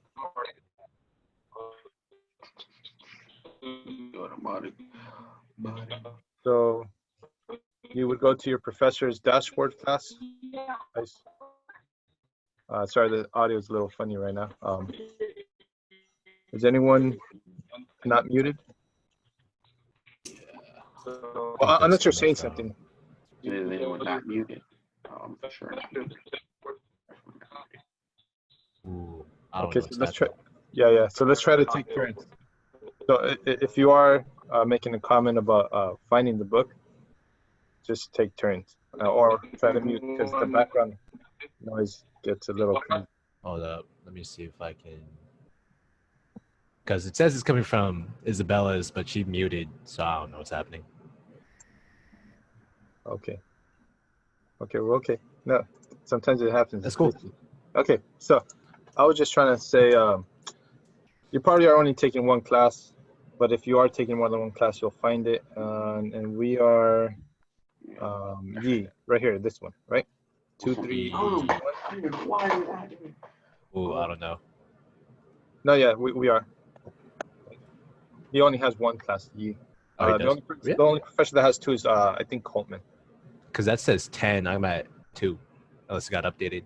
So you would go to your professor's dashboard class. Sorry, the audio is a little funny right now. Is anyone not muted? Well, unless you're saying something. Is anyone not muted? I'm for sure not muted. Ooh, I don't Okay, know so what's let's try. happening. Yeah. So let's try to take turns. So if you are making a comment about finding the book, just take turns or try to mute because the background noise gets a little crazy. Hold up. Let me see if I can. Because it says it's coming from Isabella's, but she muted, so I don't know what's happening. Okay, we're okay. No, sometimes it happens. That's cool. Okay, so I was just trying to say you probably are only taking one class, but if you are taking more than one class, you'll find it. And we are right here, this one, right? 2, 3. Ooh, I don't know. No, yeah, we are. He only has one class, Yi. Oh, he does? The only professor that has 2 is I think Coltman. Because that says 10. I'm at 2. Unless it got updated.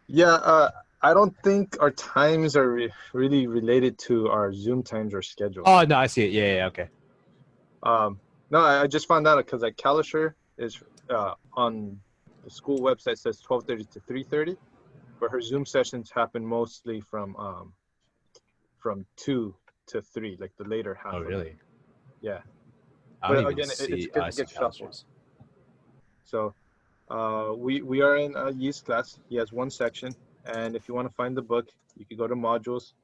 Yeah, I don't think our times are really related to our Zoom times or schedule. Oh, no, I see it. Yeah, okay. No, I just found out because like Kalisher is on the school website says 12:30 to 3:30, but her Zoom sessions happen mostly from 2 to 3, like the later half. Oh, of it. really? Yeah. I don't But even again, see. it I see gets shuffled. calendars. So we are in Yi's class. He has one section, and if you want to find the book, you can go to modules.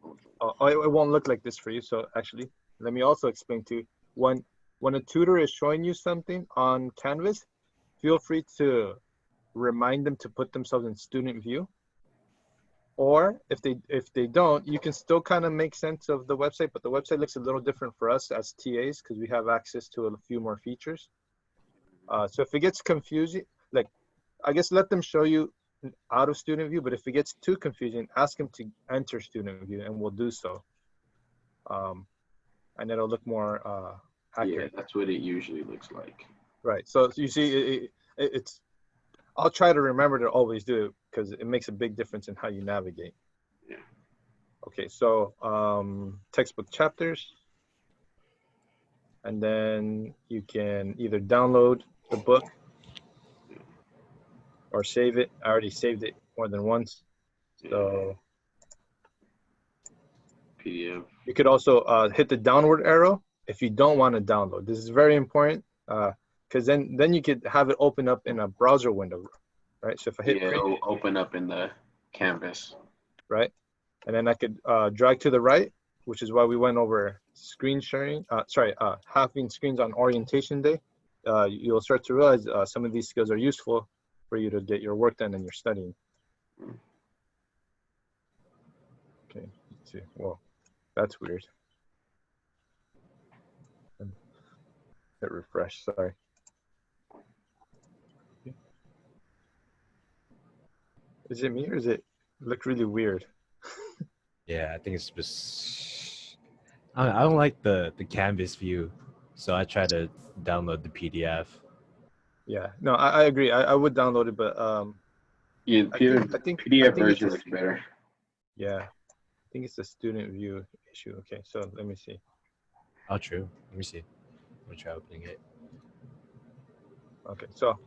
It won't look like this for you. So actually, let me also explain to you. When a tutor is showing you something on Canvas, feel free to remind them to put themselves in student view. Or if they don't, you can still kind of make sense of the website, but the website looks a little different for us as TAs because we have access to a few more features. So if it gets confusing, like I guess let them show you out of student view, but if it gets too confusing, ask them to enter student view and we'll do so. And it'll look more accurate. Yeah, that's what it usually looks like. Right. So you see, it's. I'll try to remember to always do it because it makes a big difference in how you navigate. Yeah. Okay. So textbook chapters, and then you can either download the book or save it. I already saved it more than once. So PDF. you could also hit the downward arrow if you don't want to download. This is very important because then you could have it open up in a browser window, right? So if I hit preview, it'll open up in the canvas. right? And then I could drag to the right, which is why we went over screen sharing. Having screens on orientation day. You'll start to realize some of these skills are useful for you to get your work done and your studying. Okay, let's see. Whoa, that's weird. Hit refresh, sorry. Is it me or does it look really weird? Yeah, I think it's just. I don't like the canvas view, so I try to download the PDF. Yeah, no, I agree. I would download it, but Yeah, I think PDF it's version a- looks better. Yeah, I think it's a student view issue. Okay, so let me see. Oh, true. Let me see. I'm gonna try opening it. Okay, so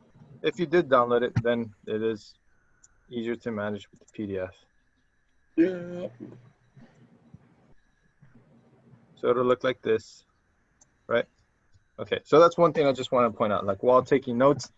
if you did download it, then it is easier to manage with the PDF. Yeah. So it'll look like this, right? Okay, so that's one thing I just want to point out. Like while taking notes,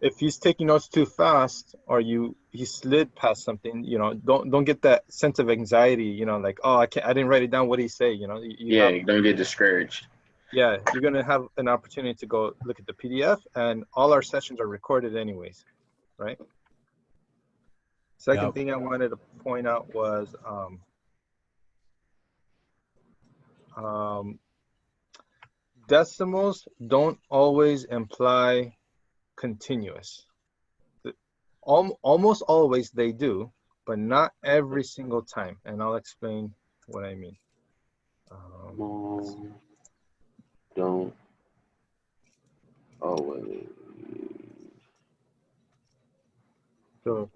if he's taking notes too fast or he slid past something, don't get that sense of anxiety, like, oh, I didn't write it down. What did he say? Don't get discouraged. Yeah, you're gonna have an opportunity to go look at the PDF, and all our sessions are recorded anyways, right? Second Yep. thing I wanted to point out was decimals don't always imply continuous. Almost always they do, but not every single time, and I'll explain what I mean. Don't always. So,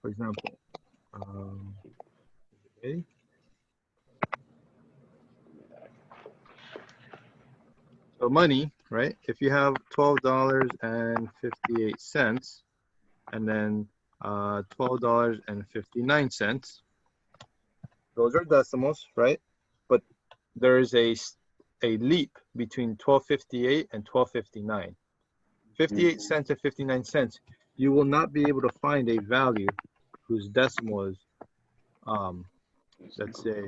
for example, okay. So money, right? If you have $12.58 and then $12.59, those are decimals, right? But there is a leap between 12.58 and 12.59. 58 cents and 59 cents. You will not be able to find a value whose decimal is, let's say,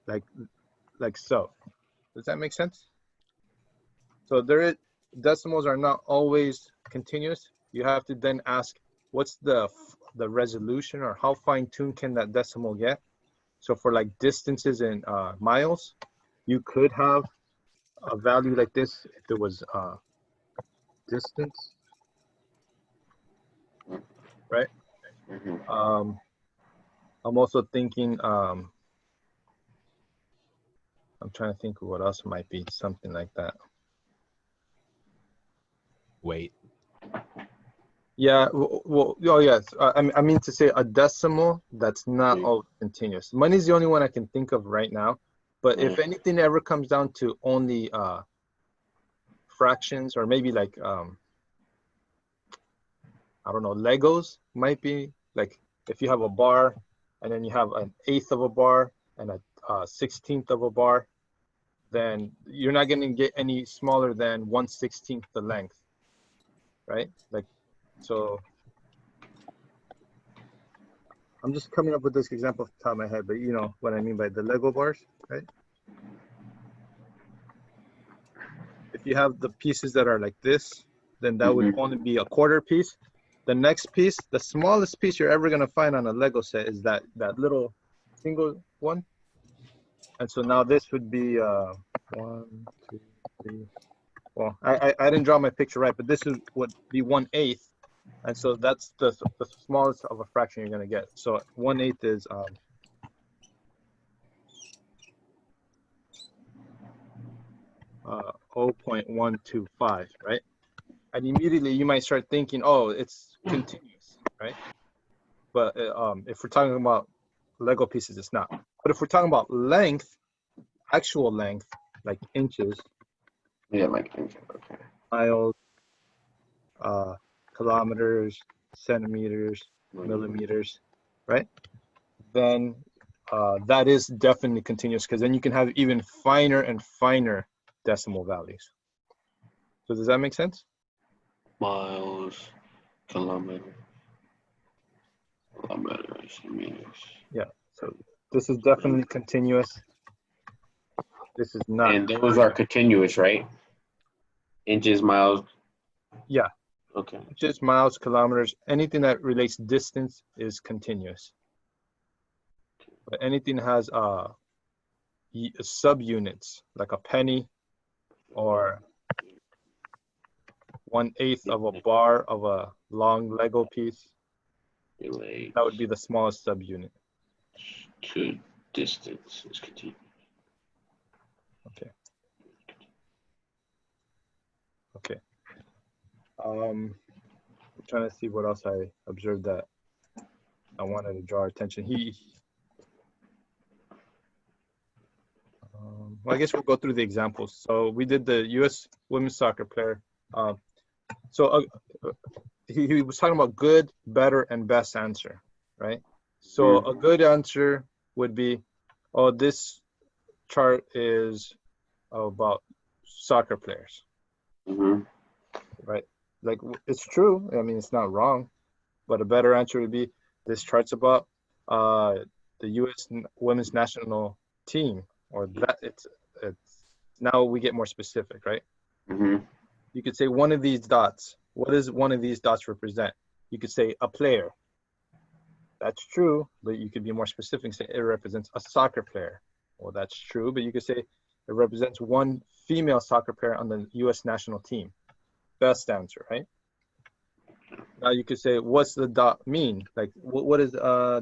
like so. Does that make sense? So decimals are not always continuous. You have to then ask, what's the resolution, or how fine-tuned can that decimal get? So for like distances in miles, you could have a value like this if it was distance, right? I'm also thinking, I'm trying to think of what else might be something like that. Wait. Yeah, well, oh yes, I mean to say a decimal that's not all continuous. Money is the only one I can think of right now, but if anything ever comes down to only fractions, or maybe like I don't know, Legos might be like if you have a bar and then you have an eighth of a bar and a 16th of a bar, then you're not going to get any smaller than 1/16 the length, right? Like, so I'm just coming up with this example off the top of my head, but you know what I mean by the Lego bars, right? If you have the pieces that are like this, then that would only be a quarter piece. The next piece, the smallest piece you're ever going to find on a Lego set is that little single one. And so now this would be 1, 2, 3. Well, I didn't draw my picture right, but this would be 1/8. And so that's the smallest of a fraction you're going to get. So 1/8 is 0.125, right? And immediately you might start thinking, oh, it's continuous, right? But if we're talking about Lego pieces, it's not. But if we're talking about length, actual length, like inches, Yeah, like inches. Okay. miles, kilometers, centimeters, millimeters, right? Then that is definitely continuous, because then you can have even finer and finer decimal values. So does that make sense? Miles, kilometers, meters. Yeah. So this is definitely continuous. This is not. And those are continuous, right? Inches, miles. Yeah. Okay. Inches, miles, kilometers, anything that relates distance is continuous. But anything has subunits, like a penny or 1/8 of a bar of a long Lego piece, Relates that would be the smallest subunit. to distance is continuous. Okay. Okay. I'm trying to see what else I observed that I wanted to draw attention. Well, I guess we'll go through the examples. So we did the U.S. women's soccer player. He was talking about good, better, and best answer, right? So a good answer would be, oh, this chart is about soccer players, right? Like, it's true. I mean, it's not wrong, but a better answer would be, this chart's about the U.S. women's national team, or that it's now we get more specific, right? You could say one of these dots. What does one of these dots represent? You could say a player. That's true, but you could be more specific and say it represents a soccer player. Well, that's true, but you could say it represents one female soccer player on the U.S. national team. Best answer, right? Now you could say, what's the dot mean? Like, what is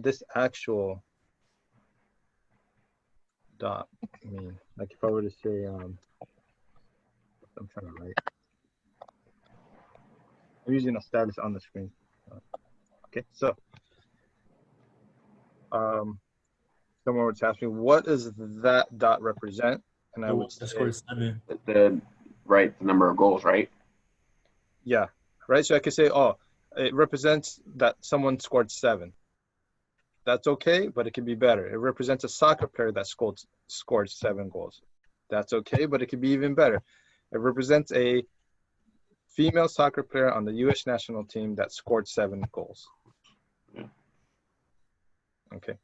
this actual dot mean? Like if I were to say, I'm trying to write. I'm using a status on the screen. Okay, so someone would ask me, what does that dot represent? And I would say, the number of goals, right? Yeah, right. So I could say, oh, it represents that someone scored 7. That's okay, but it could be better. It represents a soccer player that scored 7 goals. That's okay, but it could be even better. It represents a female soccer player on the U.S. national team that scored 7 goals. Okay.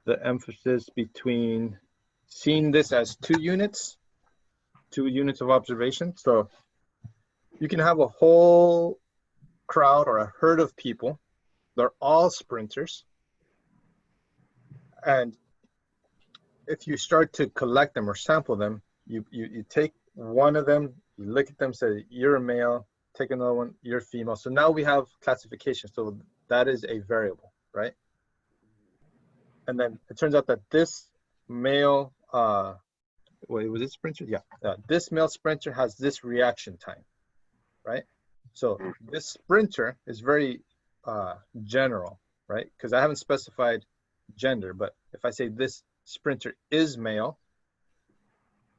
The emphasis between seeing this as 2 units of observation. So you can have a whole crowd or a herd of people. They're all sprinters. And if you start to collect them or sample them, you take one of them, you look at them, say, you're a male, take another one, you're female. So now we have classification. So that is a variable, right? And then it turns out that this male, wait, was it sprinter? Yeah, this male sprinter has this reaction time, right? So this sprinter is very general, right? Because I haven't specified gender, but if I say this sprinter is male,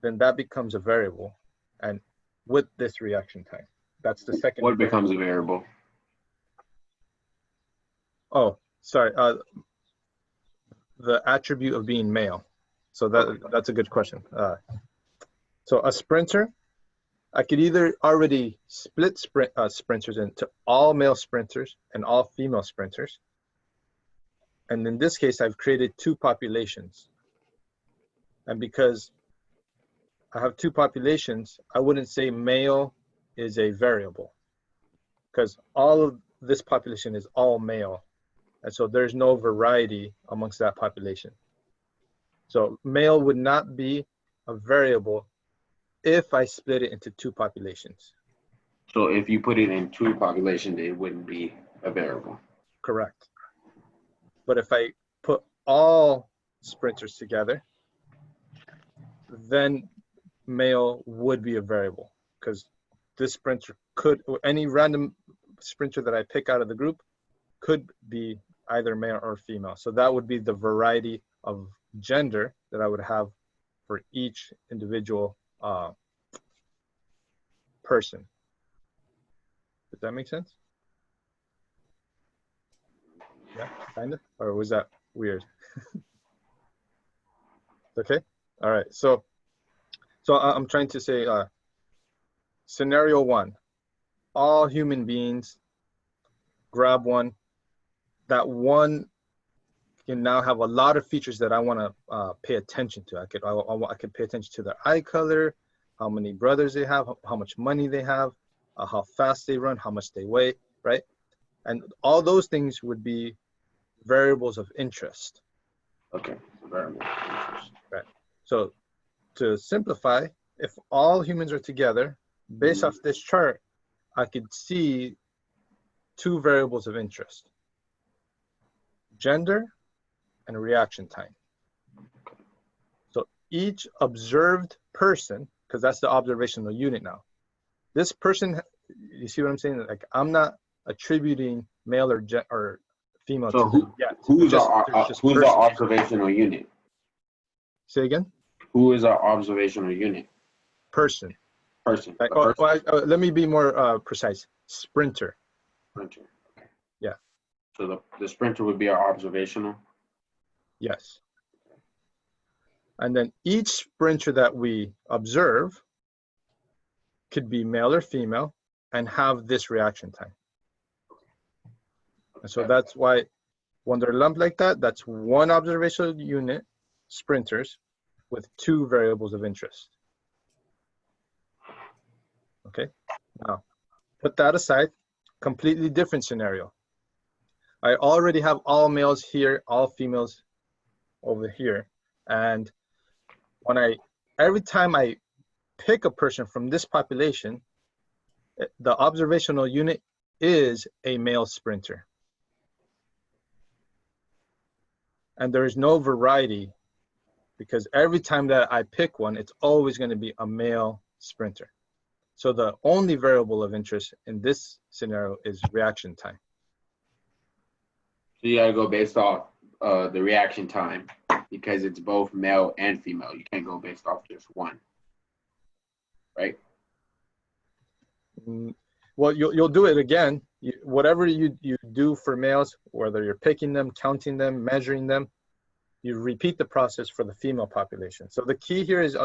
then that becomes a variable, and with this reaction time. That's the second. What becomes a variable? Oh, sorry. The attribute of being male. So that's a good question. So a sprinter, I could either already split sprinters into all male sprinters and all female sprinters. And in this case, I've created two populations. And because I have two populations, I wouldn't say male is a variable, because all of this population is all male. And so there's no variety amongst that population. So male would not be a variable if I split it into two populations. So if you put it in two populations, it wouldn't be a variable. Correct. But if I put all sprinters together, then male would be a variable, because this sprinter could, any random sprinter that I pick out of the group could be either male or female. So that would be the variety of gender that I would have for each individual person. Does that make sense? Yeah, kind of? Or was that weird? Okay, all right. So I'm trying to say scenario one, all human beings grab one. That one can now have a lot of features that I want to pay attention to. I could pay attention to their eye color, how many brothers they have, how much money they have, how fast they run, how much they weigh, right? And all those things would be variables of interest. Okay, variable of interest. Right. So to simplify, if all humans are together, based off this chart, I could see two variables of interest: gender and reaction time. So each observed person, because that's the observational unit now, this person, you see what I'm saying? Like, I'm not attributing male or female So to them yet. who's our observational unit? Say again? Who is our observational unit? Person. Person. Like, let me be more precise. Sprinter. Sprinter. Okay. Yeah. So the sprinter would be our observational? Yes. And then each sprinter that we observe could be male or female and have this reaction time. And so that's why when they're lumped like that, that's one observational unit, sprinters, with two variables of interest. Okay, now put that aside, completely different scenario. I already have all males here, all females over here. And every time I pick a person from this population, the observational unit is a male sprinter. And there is no variety, because every time that I pick one, it's always going to be a male sprinter. So the only variable of interest in this scenario is reaction time. So you gotta go based off the reaction time, because it's both male and female. You can't go based off just one, right? Well, you'll do it again. Whatever you do for males, whether you're picking them, counting them, measuring them, you repeat the process for the female population. So the key here is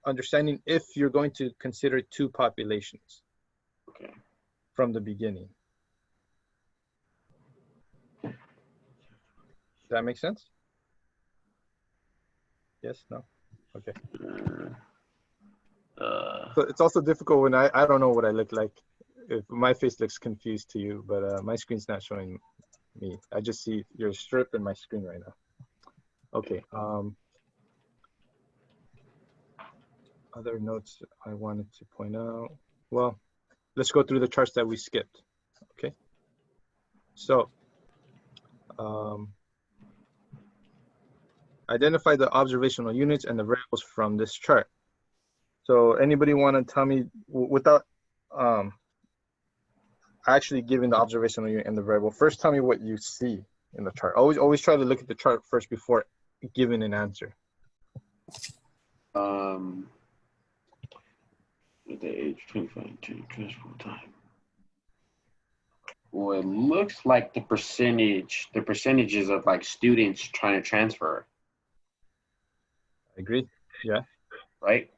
understanding if you're going to consider two populations. Okay. From the beginning. Does that make sense? Yes, no? Okay. So it's also difficult when I don't know what I look like. If my face looks confused to you, but my screen's not showing me. I just see your strip in my screen right now. Okay. Other notes I wanted to point out. Well, let's go through the charts that we skipped. Okay. So, identify the observational units and the variables from this chart. So anybody want to tell me without actually giving the observational unit and the variable, first tell me what you see in the chart. Always try to look at the chart first before giving an answer. The age 25 to full time. Well, it looks like the percentages of like students trying to transfer, I agree. Yeah. right?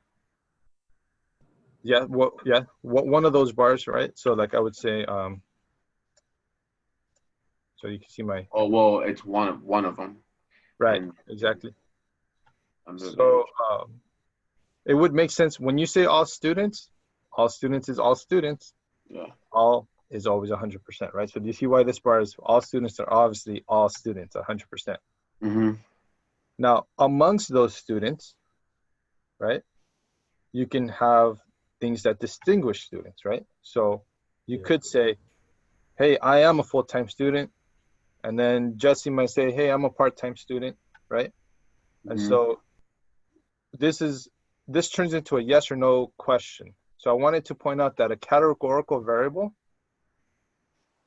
Yeah. What one of those bars, right? So like I would say, so you can see my. Oh well, it's one of them. Right. And Exactly. so it would make sense when you say all students is all students. yeah. All is always 100%, right? So do you see why this bar is all students are obviously all students 100%. Mm-hmm. Now, amongst those students, right, you can have things that distinguish students, right? So you could say, hey, I am a full-time student. And then Jesse might say, hey, I'm a part-time student, right? And so this turns into a yes or no question. So I wanted to point out that a categorical variable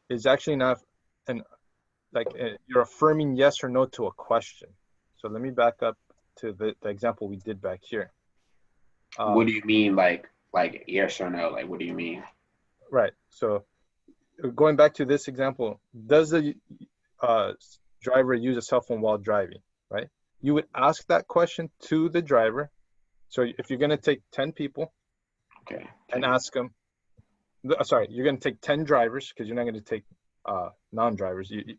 is actually not you're affirming yes or no to a question. So let me back up to the example we did back here. What do you mean, like yes or no? Like, what do you mean? Right. So going back to this example, does the driver use a cell phone while driving? Right. You would ask that question to the driver. So if you're going to take 10 people, okay, and ask them, sorry, you're going to take 10 drivers because you're not going to take non-drivers. You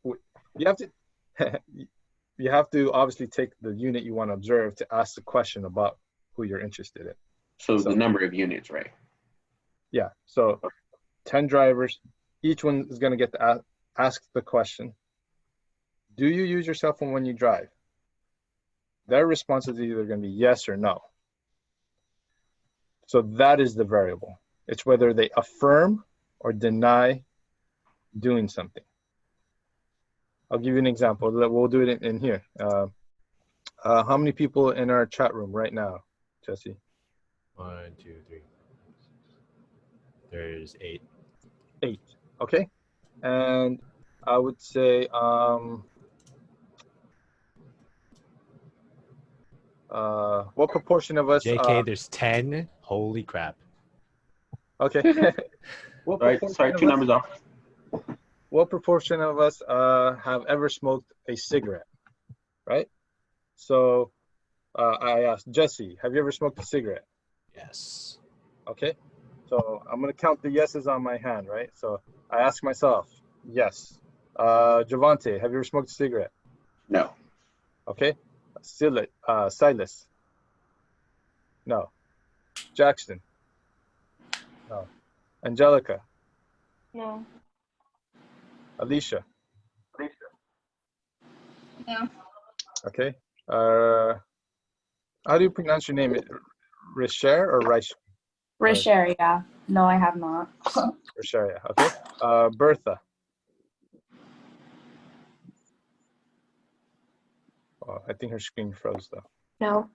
have to you have to obviously take the unit you want to observe to ask the question about who you're interested in. So the number of units, right? Yeah. So 10 drivers, each one is going to get to ask the question, do you use your cell phone when you drive? Their response is either going to be yes or no. So that is the variable. It's whether they affirm or deny doing something. I'll give you an example. We'll do it in here. How many people in our chat room right now, Jesse? 1, 2, 3. There's 8. 8. Okay. And I would say what proportion of us? JK, there's 10. Holy crap. Okay. Sorry, two numbers off. What proportion of us have ever smoked a cigarette? Right. So I asked Jesse, have you ever smoked a cigarette? Yes. Okay. So I'm gonna count the yeses on my hand, right? So I ask myself, yes. Javante, have you ever smoked a cigarette? No. Okay. Silas. No. Jackson. No. Angelica. No. Alicia. No. Okay. How do you pronounce your name? Risher or Rish? Risher, yeah. No, I have not. Risher, yeah. Okay. Bertha. Oh, I think her screen froze though. No.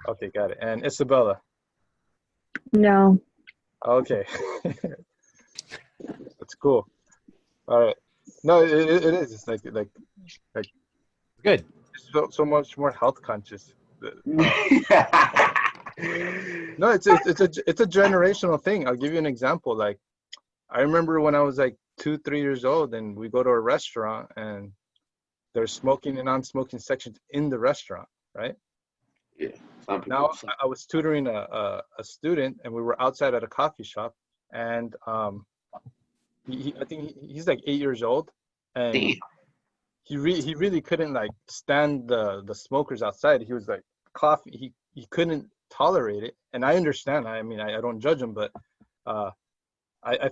Okay, got it. And Isabella. No. Okay. That's cool. All right. No, it is. It's like Good. so much more health conscious. No, it's a generational thing. I'll give you an example. Like, I remember when I was like 2-3 years old, and we go to a restaurant, and there's smoking and non-smoking sections in the restaurant, right? Yeah. Now I was tutoring a student, and we were outside at a coffee shop, and I think he's like 8 years old, and Damn. he really couldn't like stand the smokers outside. He was like coffee. He couldn't tolerate it, and I understand. I mean, I don't judge him, but I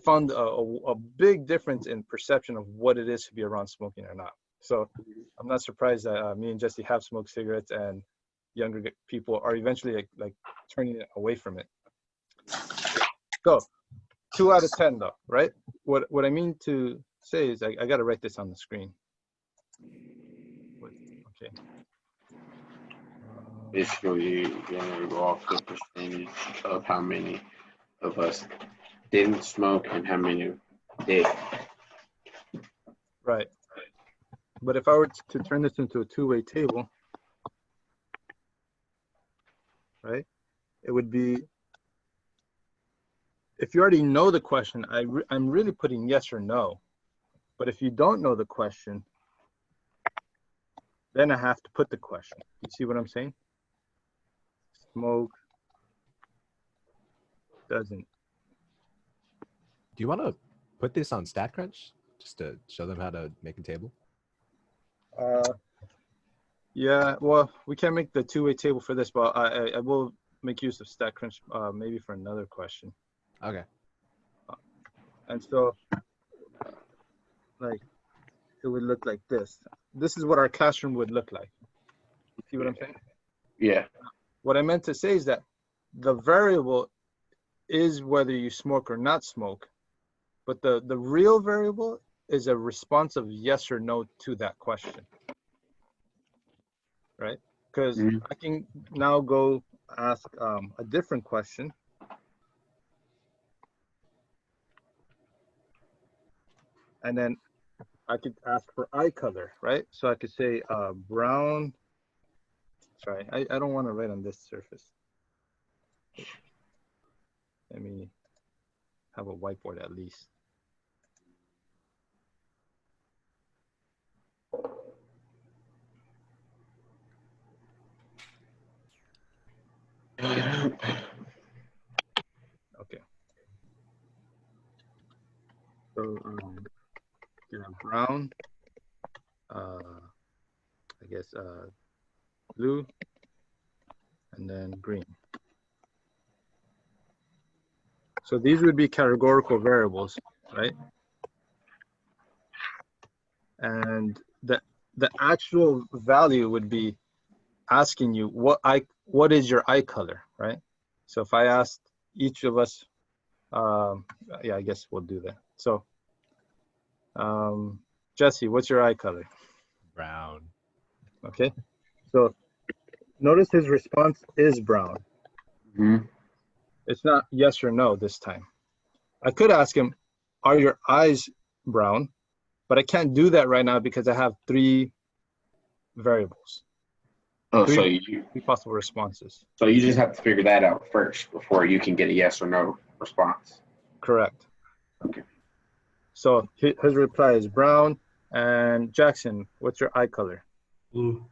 found a big difference in perception of what it is to be around smoking or not. So I'm not surprised that me and Jesse have smoked cigarettes, and younger people are eventually like turning away from it. So 2 out of 10 though, right? What I mean to say is I got to write this on the screen. Okay. Basically, you're gonna go off the percentage of how many of us didn't smoke and how many day. Right. But if I were to turn this into a two-way table, right, it would be, if you already know the question, I'm really putting yes or no. But if you don't know the question, then I have to put the question. You see what I'm saying? Smoke doesn't. Do you want to put this on StatCrunch just to show them how to make a table? Yeah, well, we can't make the two-way table for this, but I will make use of StatCrunch maybe for another question. Okay. And so, like, it would look like this. This is what our classroom would look like. You see what I'm saying? Yeah. What I meant to say is that the variable is whether you smoke or not smoke, but the real variable is a response of yes or no to that question, right? Because I can now go ask a different question. And then I could ask for eye color, right? So I could say brown. Sorry, I don't want to write on this surface. Let me have a whiteboard at least. Okay. So you have brown, I guess blue, and then green. So these would be categorical variables, right? And the actual value would be asking you what is your eye color, right? So if I asked each of us, yeah, I guess we'll do that. So Jesse, what's your eye color? Brown. Okay, so notice his response is brown. It's not yes or no this time. I could ask him, are your eyes brown? But I can't do that right now because I have three variables. Oh, three possible responses. So you just have to figure that out first before you can get a yes or no response. Correct. Okay. So his reply is brown. And Jackson, what's your eye color? Blue.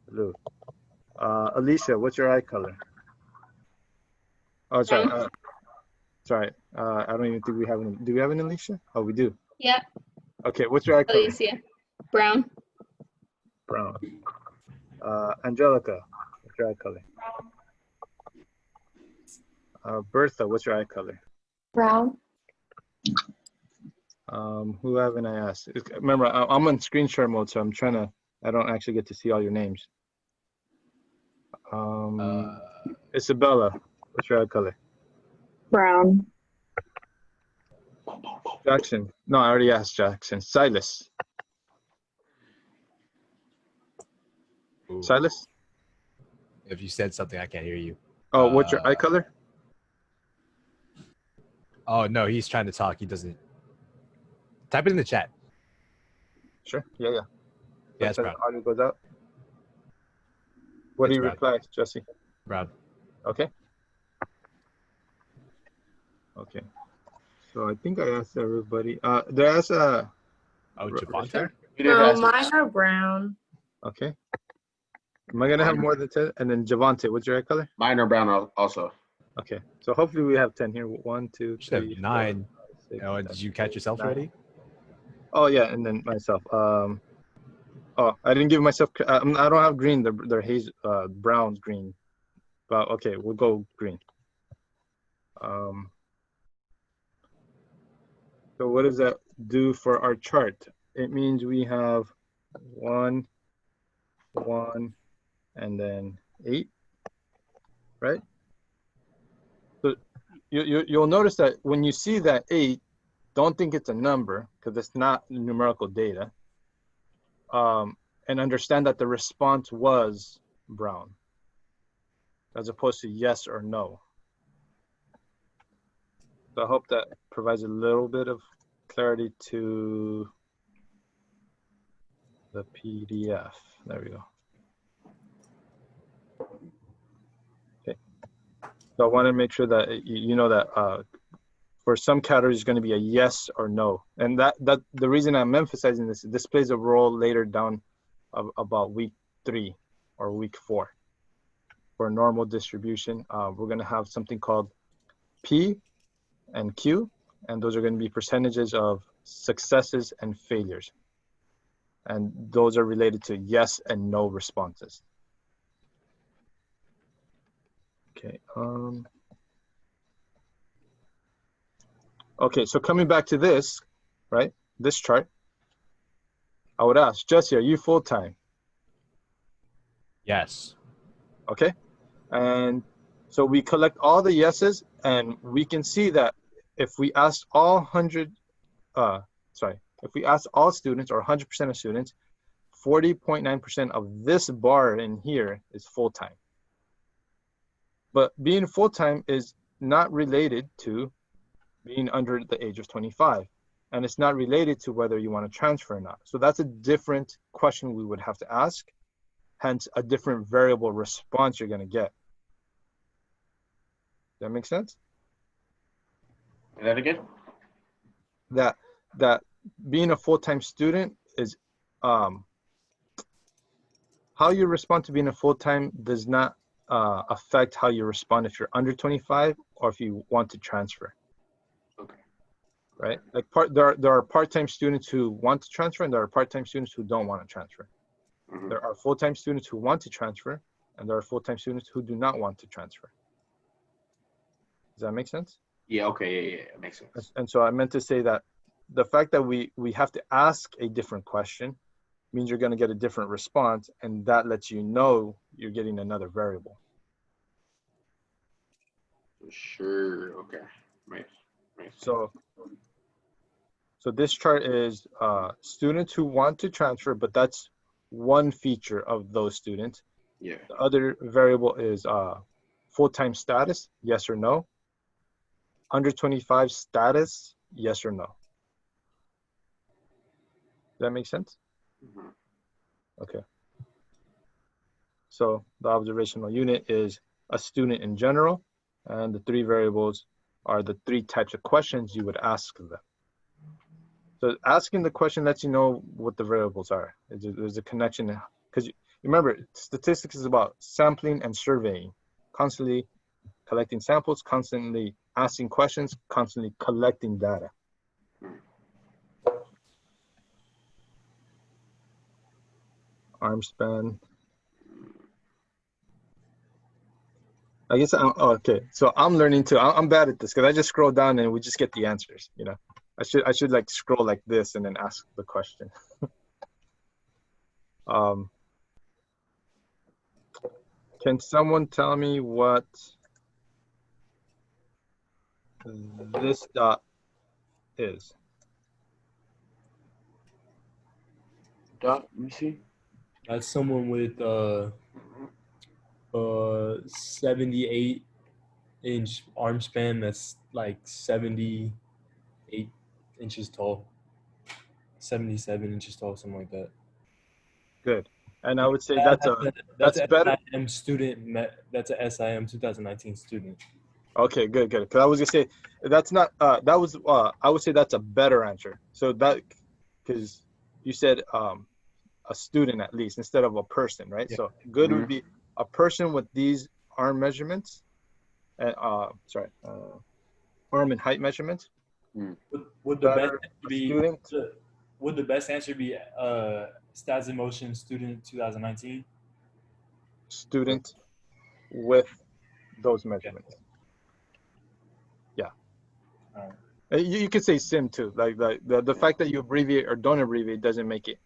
Blue. Alicia, what's your eye color? Oh, sorry. Sorry. I don't even think we have any. Do we have an Alicia? Oh, we do. Yeah. Okay. What's your eye color? Alicia. Brown. Brown. Angelica, what's your eye color? Bertha, what's your eye color? Brown. Who haven't I asked? Remember, I'm on screen share mode, so I'm trying to, I don't actually get to see all your names. Isabella, what's your eye color? Brown. Jackson, no, I already asked Jackson. Silas. Ooh. Silas? If you said something, I can't hear you. Oh, what's your eye color? Oh, no, he's trying to talk. He doesn't. Type it in the chat. Sure. Yeah. Yeah, it's brown. Audio goes out. What do you reply, Jesse? Brown. Okay. Okay. So I think I asked everybody. Did I ask Oh, Javante? No, mine are brown. Okay. Am I gonna have more than 10? And then Javante, what's your eye color? Mine are brown also. Okay. So hopefully we have 10 here. 1, 2, 3, 4, 9. 5, 6, Oh, did you catch yourself 9. already? Oh yeah, and then myself. Oh, I didn't give myself. I don't have green. They're haze, brown, green. But okay, we'll go green. So what does that do for our chart? It means we have 1, 1, and then 8, right? So you'll notice that when you see that 8, don't think it's a number because it's not numerical data. And understand that the response was brown as opposed to yes or no. So I hope that provides a little bit of clarity to the PDF. There we go. Okay. So I want to make sure that you know that for some categories it's going to be a yes or no, and that the reason I'm emphasizing this plays a role later down about week 3 or week 4. For normal distribution, we're going to have something called P and Q, and those are going to be percentages of successes and failures, and those are related to yes and no responses. Okay. Okay, so coming back to this, right? This chart, I would ask, Jesse, are you full-time? Yes. Okay. And so we collect all the yeses, and we can see that if we ask all if we ask all students or 100% of students, 40.9% of this bar in here is full-time. But being full-time is not related to being under the age of 25. And it's not related to whether you want to transfer or not. So that's a different question we would have to ask, hence a different variable response you're going to get. Does that make sense? Say that again? That being a full-time student is how you respond to being a full-time does not affect how you respond if you're under 25 or if you want to transfer. Okay. Right? Like there are part-time students who want to transfer, and there are part-time students who don't want to transfer. Mhm. There are full-time students who want to transfer, and there are full-time students who do not want to transfer. Does that make sense? Yeah, okay, yeah, it makes sense. And so I meant to say that the fact that we have to ask a different question means you're going to get a different response, and that lets you know you're getting another variable. Sure, okay. Right. So this chart is students who want to transfer, but that's one feature of those students. Yeah. The other variable is full-time status, yes or no. Under 25 status, yes or no. Does that make sense? Mm-hmm. Okay. So the observational unit is a student in general, and the 3 variables are the 3 types of questions you would ask them. So asking the question lets you know what the variables are. There's a connection, because you remember, statistics is about sampling and surveying, constantly collecting samples, constantly asking questions, constantly collecting data. Arm span. I guess okay. So I'm learning too. I'm bad at this because I just scroll down and we just get the answers. You know, I should like scroll like this and then ask the question. Can someone tell me what this dot is? Dot, let me see. That's someone with 78-inch arm span. That's like 78 inches tall. 77 inches tall, something like that. Good. And I would say that's better. SIM student. That's a SIM 2019 student. Okay, good. Because I was gonna say that's not. That was. I would say that's a better answer. So that, because you said a student at least instead of a person, right? Yeah. So good would be a person with these arm measurements, and arm and height measurements. Would the best be student? Would the best answer be stats and motion student 2019? Student with those measurements. Yeah. You could say sim too. Like the fact that you abbreviate or don't abbreviate doesn't make it.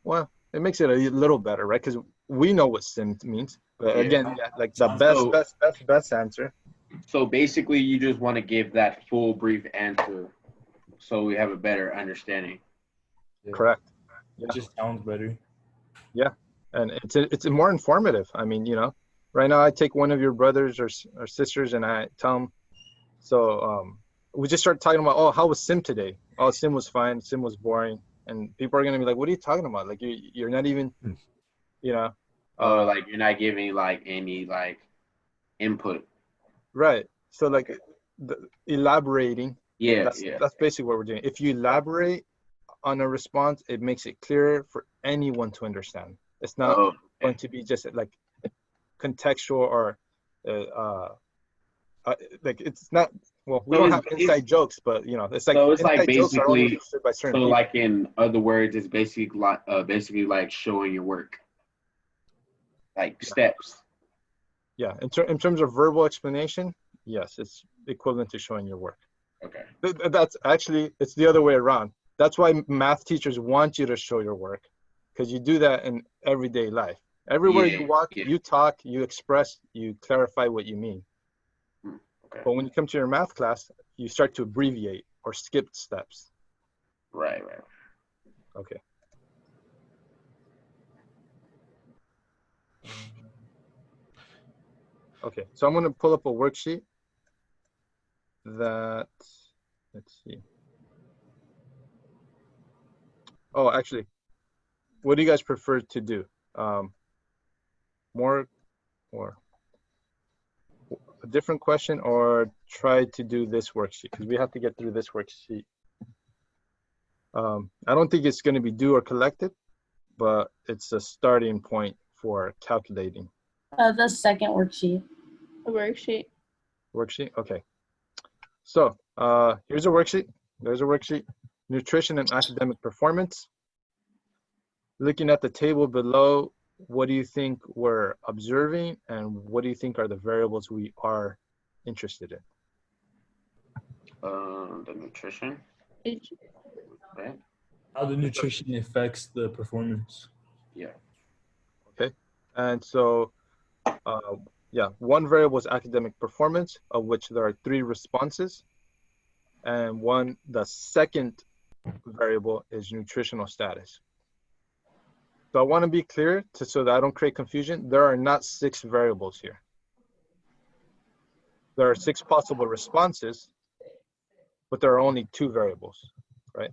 Well, it makes it a little better, right? Because we know what sim means. But again, like the best answer. So basically, you just want to give that full brief answer, so we have a better understanding. Yeah. Correct. Yeah. It just sounds better. Yeah, and it's more informative. I mean, you know, right now I take one of your brothers or sisters and I tell them, so we just start talking about, oh, how was sim today? oh, sim was fine, sim was boring, and people are gonna be like, what are you talking about? Like you're not even, you know, like you're not giving like any like input. right. So like elaborating, Yeah, that's yeah. that's basically what we're doing. If you elaborate on a response, it makes it clearer for anyone to understand. It's not Oh, going okay. to be just like contextual or uh, like it's not. Well, we So don't it's, have inside jokes, but you know, it's like so it's like inside jokes are only basically, understood by certain so people. like in other words, it's basically like showing your work, like steps. Yeah, in terms of verbal explanation, yes, it's equivalent to showing your work. Okay. That's actually, it's the other way around. That's why math teachers want you to show your work, because you do that in everyday life. Everywhere you Yeah, walk, yeah. you talk, you express, you clarify what you mean. Okay. But when you come to your math class, you start to abbreviate or skip steps. Right, right. Okay. Okay, so I'm going to pull up a worksheet that, let's see. Oh, actually, what do you guys prefer to do? More or a different question, or try to do this worksheet? Because we have to get through this worksheet. I don't think it's going to be due or collected, but it's a starting point for calculating. The second worksheet. A worksheet. Worksheet? Okay. So here's a worksheet. There's a worksheet. Nutrition and academic performance. Looking at the table below, what do you think we're observing, and what do you think are the variables we are interested in? The nutrition. Right. How the nutrition affects the performance. Yeah. Okay. And so, yeah, one variable is academic performance, of which there are 3 responses. And the second variable is nutritional status. So I want to be clear so that I don't create confusion. There are not 6 variables here. There are 6 possible responses, but there are only 2 variables, right?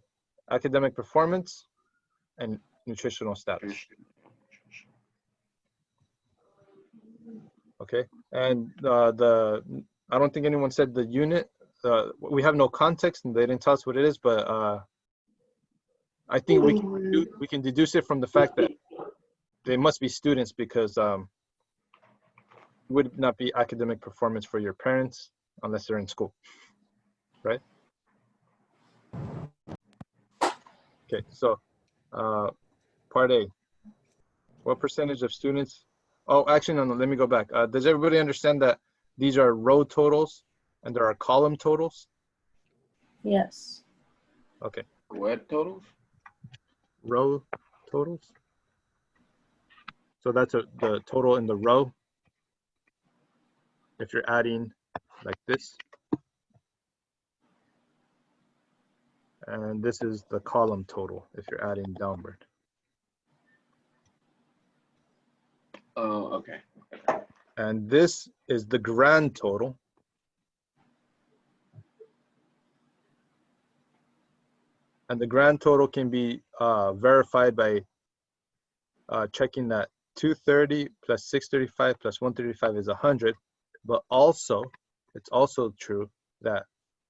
Academic performance and nutritional status. Okay, and I don't think anyone said the unit. We have no context, and they didn't tell us what it is, but I think we can deduce it from the fact that they must be students, because would not be academic performance for your parents unless they're in school, right? Okay, so part A, what percentage of students, oh, actually, no, let me go back. Does everybody understand that these are row totals and there are column totals? Yes. Okay. What totals? Row totals. So that's the total in the row. If you're adding like this. And this is the column total if you're adding downward. Oh, okay. And this is the grand total. And the grand total can be verified by checking that 230 plus 635 plus 135 is 100. But also, it's also true that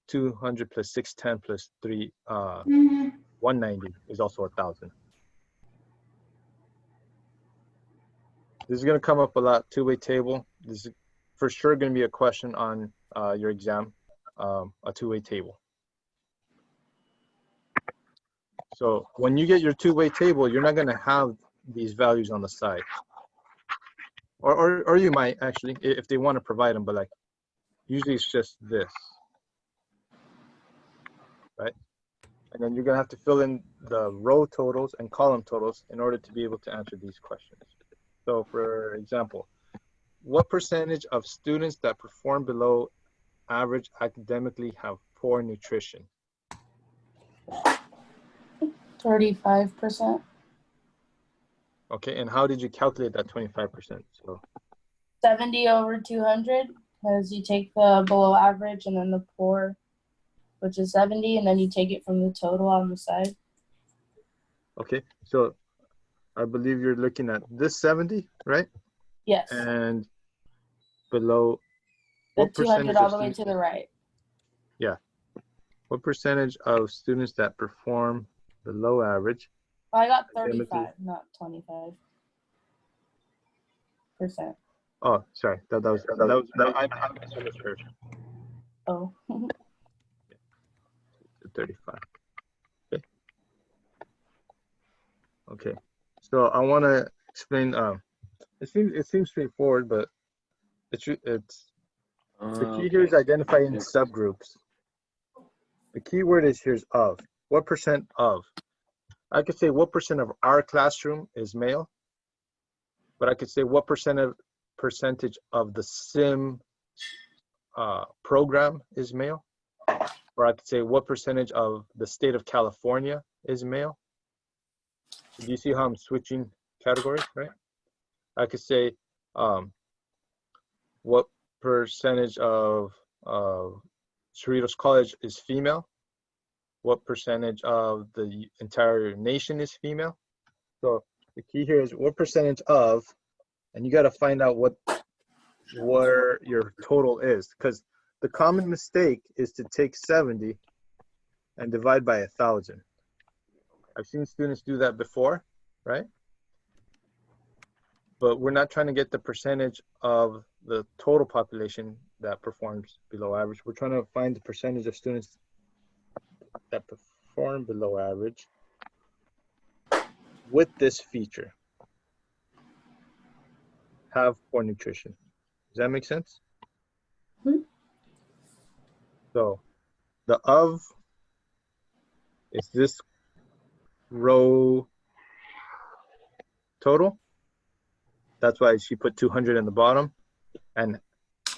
200 plus 610 plus 190 is also 1,000. This is going to come up a lot, two-way table. This is for sure going to be a question on your exam, a two-way table. So when you get your two-way table, you're not going to have these values on the side. Or you might actually, if they want to provide them, but like usually it's just this, right? And then you're going to have to fill in the row totals and column totals in order to be able to answer these questions. So for example, what percentage of students that perform below average academically have poor nutrition? 35%. Okay, and how did you calculate that 25%? So 70 over 200, because you take the below average and then the poor which is 70, and then you take it from the total on the side. Okay, so I believe you're looking at this 70, right? Yes. And below, The what 200 percentage all of the way students, to the right. what percentage of students that perform below average? Oh, I got academically- 35, not 25%. Oh, sorry, that was I misunderstood. Oh. 35. Okay. Okay. So I want to explain. It seems straightforward, but it's the key here is identifying subgroups. The key word is here's of. What percent of? I could say what percent of our classroom is male, but I could say what percentage of the sim program is male, or I could say what percentage of the state of California is male. Do you see how I'm switching categories, right? I could say what percentage of Cerritos College is female, what percentage of the entire nation is female. So the key here is what percentage of, and you got to find out where your total is, because the common mistake is to take 70 and divide by 1,000. I've seen students do that before, right? But we're not trying to get the percentage of the total population that performs below average. We're trying to find the percentage of students that perform below average with this feature. Have poor nutrition. Does that make sense? So the of is this row total. That's why she put 200 in the bottom. And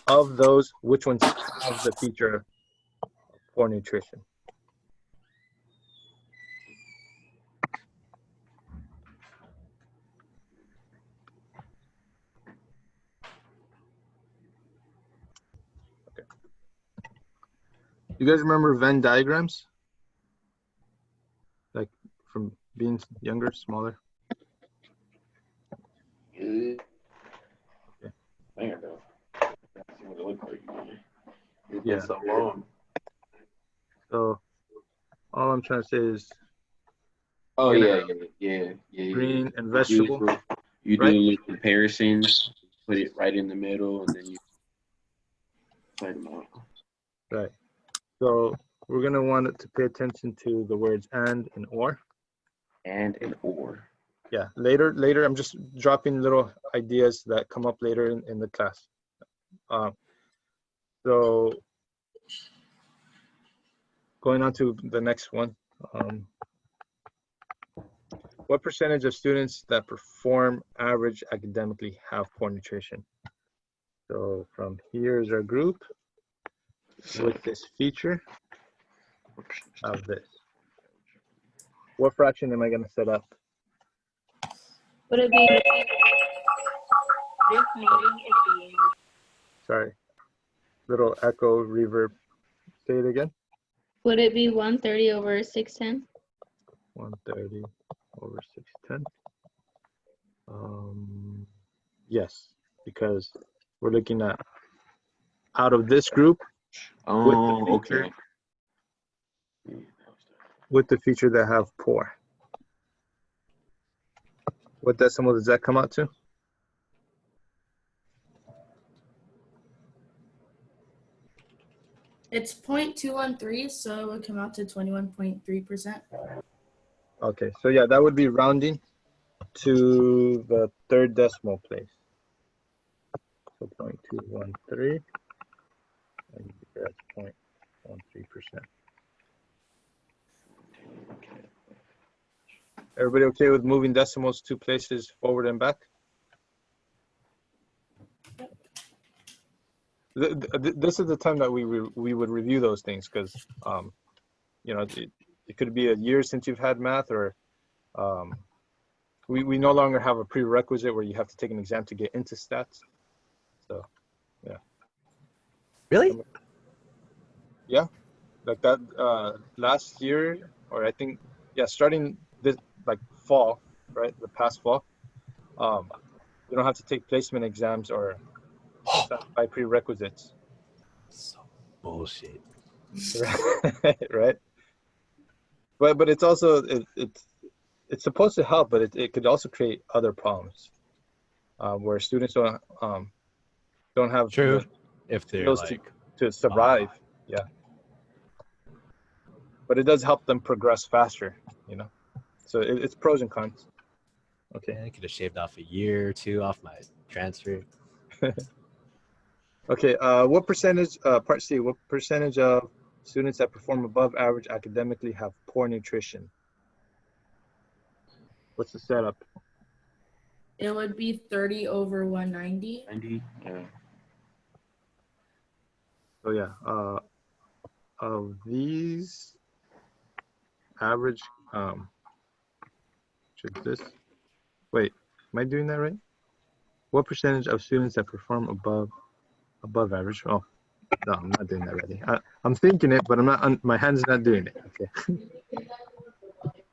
of those, which ones have the feature of poor nutrition? Okay. You guys remember Venn diagrams? Like from being younger, smaller? Okay. Okay. I don't know. That's what it looks like. It's Yeah. been so long. So all I'm trying to say is Oh yeah, yeah. green and vegetable. You do right? a little comparison, put it right in the middle, and then you side them out. Right. So we're gonna want it to pay attention to the words and or. And an or. Yeah. Later. I'm just dropping little ideas that come up later in the class. So going on to the next one. What percentage of students that perform average academically have poor nutrition? So from here is our group with this feature of this. What fraction am I going to set up? Would it be? This meeting is being. Sorry, little echo reverb. Say it again. Would it be 130 over 610? 130 over 610. Yes, because we're looking at out of this group. Oh, okay. With the feature that have poor. What decimal does that come out to? It's 0.213, so it would come out to 21.3%. Okay, so yeah, that would be rounding to the third decimal place. So 0.213, and that's 0.13%. Everybody okay with moving decimals 2 places forward and back? This is the time that we would review those things, because you know, it could be a year since you've had math, or we no longer have a prerequisite where you have to take an exam to get into stats. So yeah. Really? Yeah. like that last year, or I think, yeah, starting this like fall, right? The past fall, you don't have to take placement exams or satisfy prerequisites, So bullshit. right? But it's also it's supposed to help, but it could also create other problems where students don't have True. the If they're skills like, to survive. Yeah, but it does help them progress faster, you know. So it's pros and cons. Okay. I could have shaved off a year or two off my transfer. Okay. What percentage? Part C. What percentage of students that perform above average academically have poor nutrition? What's the setup? It would be 30 over 190. 90. Yeah. Oh yeah. Of these average, should this? Wait, am I doing that right? What percentage of students that perform above average? Oh, no, I'm not doing that right. I'm thinking it, but I'm not. My hand's not doing it. Okay.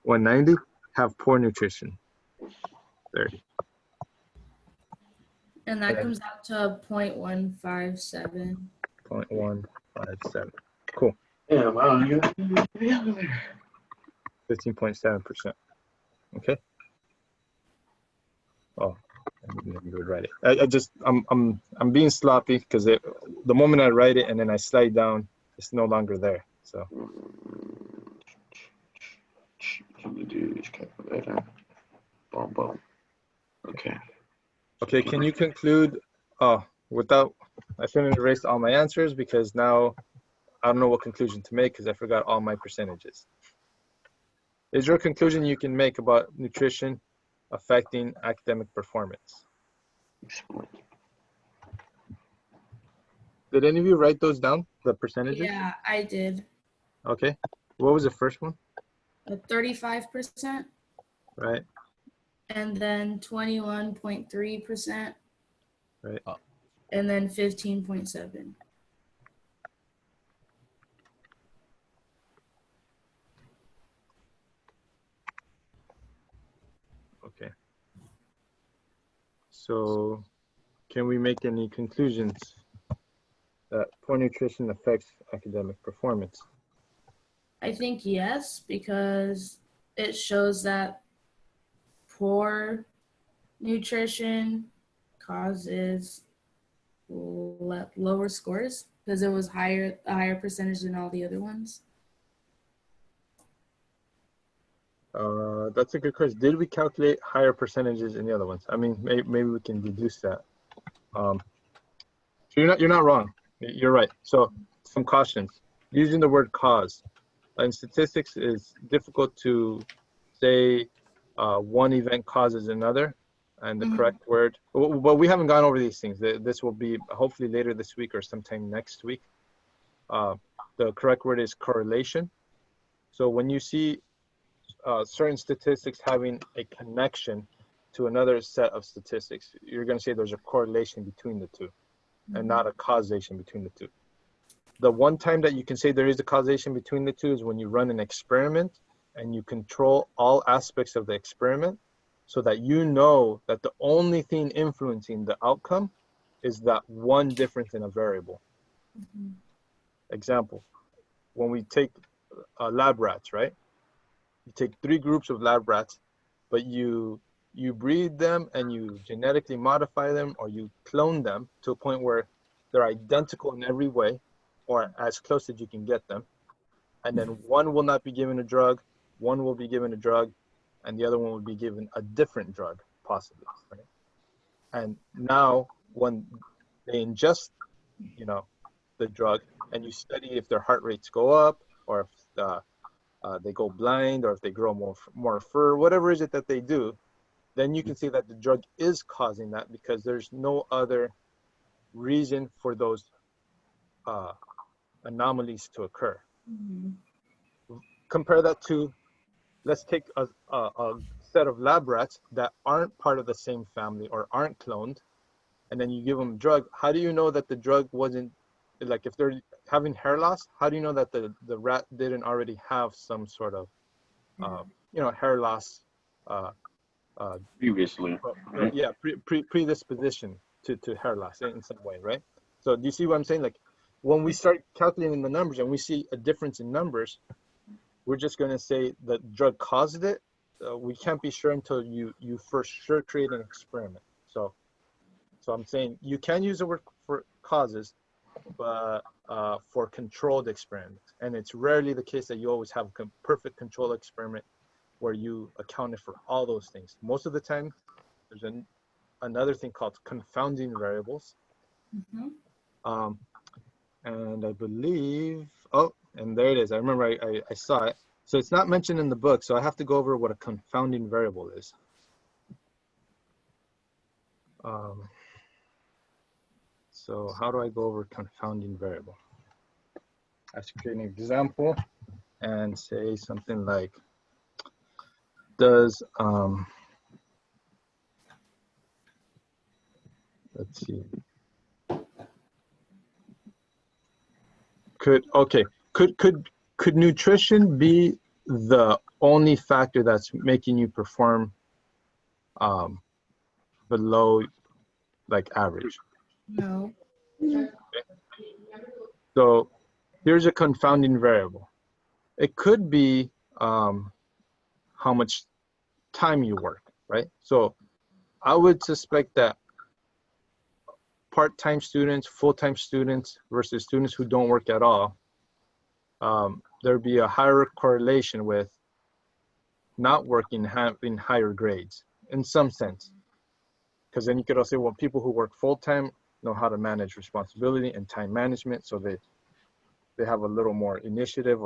190 have poor nutrition. 30. And that comes out to 0.157. 0.157. Cool. Yeah, wow. 15.7%. Okay. Oh, you would write it. I just I'm being sloppy because the moment I write it and then I slide down, it's no longer there. So Can we do this calculator? Boom, boom. Okay. okay, can you conclude? Oh, without I shouldn't erase all my answers because now I don't know what conclusion to make because I forgot all my percentages. Is your conclusion you can make about nutrition affecting academic performance? Did any of you write those down, the percentages? Yeah, I did. Okay. What was the first one? 35%. Right. And then 21.3%. Right. And then 15.7. Okay. So can we make any conclusions that poor nutrition affects academic performance? I think yes, because it shows that poor nutrition causes lower scores because it was a higher percentage than all the other ones. That's a good question. Did we calculate higher percentages in the other ones? I mean, maybe we can deduce that. So you're not wrong. You're right. So some cautions. Using the word cause. In statistics, it's difficult to say one event causes another, and the correct word. But we haven't gone over these things. This will be hopefully later this week or sometime next week. The correct word is correlation. So when you see certain statistics having a connection to another set of statistics, you're going to say there's a correlation between the two and not a causation between the two. The one time that you can say there is a causation between the two is when you run an experiment and you control all aspects of the experiment so that you know that the only thing influencing the outcome is that one difference in a variable. Example, when we take lab rats, right? You take 3 groups of lab rats, but you breed them and you genetically modify them or you clone them to a point where they're identical in every way or as close as you can get them. And then one will not be given a drug, one will be given a drug, and the other one will be given a different drug, possibly. Right? And now when they ingest, the drug, and you study if their heart rates go up or if they go blind or if they grow more fur, whatever is it that they do, then you can see that the drug is causing that because there's no other reason for those anomalies to occur. Compare that to, let's take a set of lab rats that aren't part of the same family or aren't cloned, and then you give them a drug. How do you know that the drug wasn't like if they're having hair loss, how do you know that the rat didn't already have some sort of, hair loss, Previously. yeah, predisposition to hair loss in some way, right? So do you see what I'm saying? Like when we start calculating the numbers and we see a difference in numbers, we're just going to say the drug caused it. We can't be sure until you first sure create an experiment. So I'm saying you can use the word for causes, but for controlled experiments. And it's rarely the case that you always have a perfect control experiment where you accounted for all those things. Most of the time, there's another thing called confounding variables. And I believe, and there it is. I remember I saw it. So it's not mentioned in the book, so I have to go over what a confounding variable is. So how do I go over confounding variable? I have to create an example and say something like, does, let's see. Could nutrition be the only factor that's making you perform below like average? No. Okay. So here's a confounding variable. It could be how much time you work, right? So I would suspect that part-time students, full-time students versus students who don't work at all, there'd be a higher correlation with not working having higher grades in some sense. Because then you could also say, well, people who work full-time know how to manage responsibility and time management, so they have a little more initiative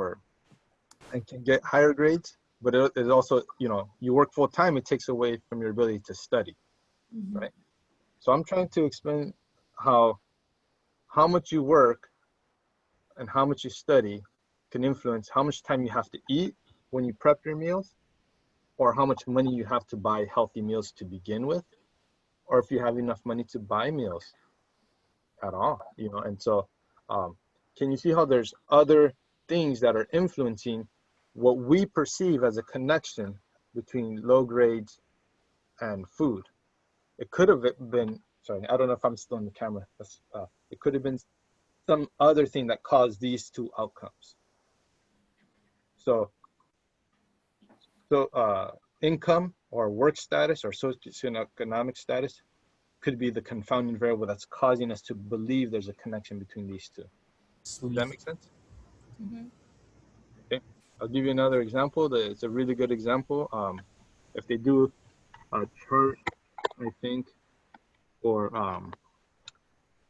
and can get higher grades. But it also, you work full-time, it takes away from your ability to study, right? So I'm trying to explain how much you work and how much you study can influence how much time you have to eat when you prep your meals, or how much money you have to buy healthy meals to begin with, or if you have enough money to buy meals at all, and so can you see how there's other things that are influencing what we perceive as a connection between low grades and food? It could have been, sorry, I don't know if I'm still on the camera. It could have been some other thing that caused these two outcomes. So income or work status or socioeconomic status could be the confounding variable that's causing us to believe there's a connection between these two. Does that make sense? Okay, I'll give you another example. It's a really good example. If they do a chart, I think, for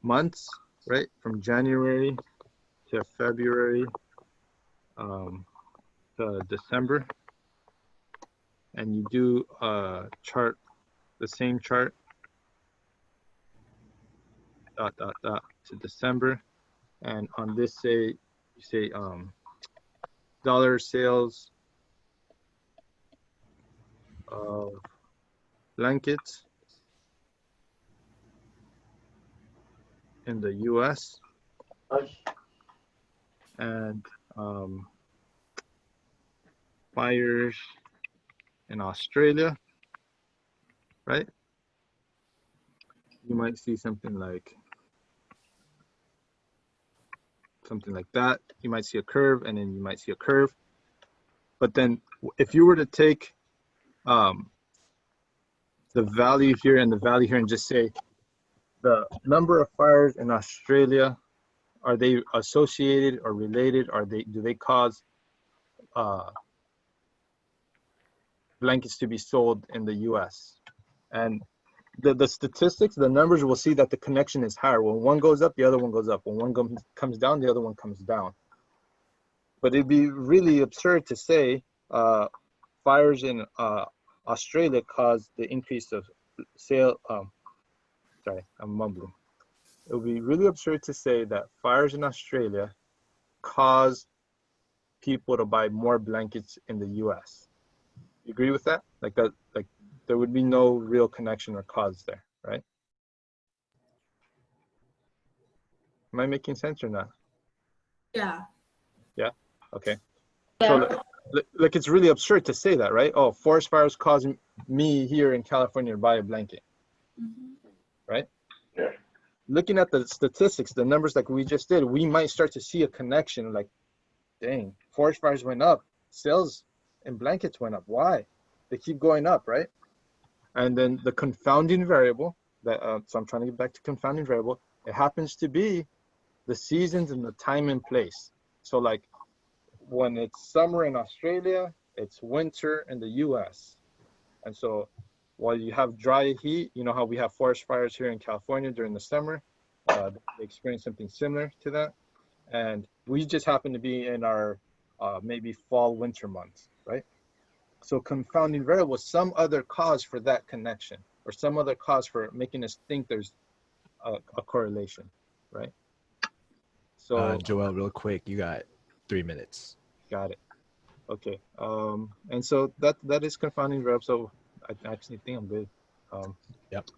months, right, from January to February to December, and you do a chart, the same chart, to December, and on this you say dollar sales of blankets in the US and fires in Australia, right? You might see something like that. You might see a curve, and then you might see a curve. But then if you were to take the value here and the value here and just say the number of fires in Australia, are they associated or related? Do they cause blankets to be sold in the US? And the statistics, the numbers will see that the connection is higher. When one goes up, the other one goes up. When one comes down, the other one comes down. But it'd be really absurd to say fires in Australia caused the increase of sale. Sorry, I'm mumbling. It would be really absurd to say that fires in Australia cause people to buy more blankets in the US. You agree with that? Like there would be no real connection or cause there, right? Am I making sense or not? Yeah. Okay. Yeah. So like it's really absurd to say that, right? Oh, forest fires causing me here in California to buy a blanket, right? Yeah. Looking at the statistics, the numbers like we just did, we might start to see a connection like, dang, forest fires went up, sales in blankets went up. Why? They keep going up, right? And then the confounding variable that, so I'm trying to get back to confounding variable. It happens to be the seasons and the time and place. So like when it's summer in Australia, it's winter in the US. And so while you have dry heat, you know how we have forest fires here in California during the summer, they experience something similar to that. And we just happen to be in our maybe fall, winter months, right? So confounding variable, some other cause for that connection or some other cause for making us think there's a correlation, right? So Joel, real quick, you got 3 minutes. got it. Okay. And so that is confounding variable. So I actually think I'm good. Yep.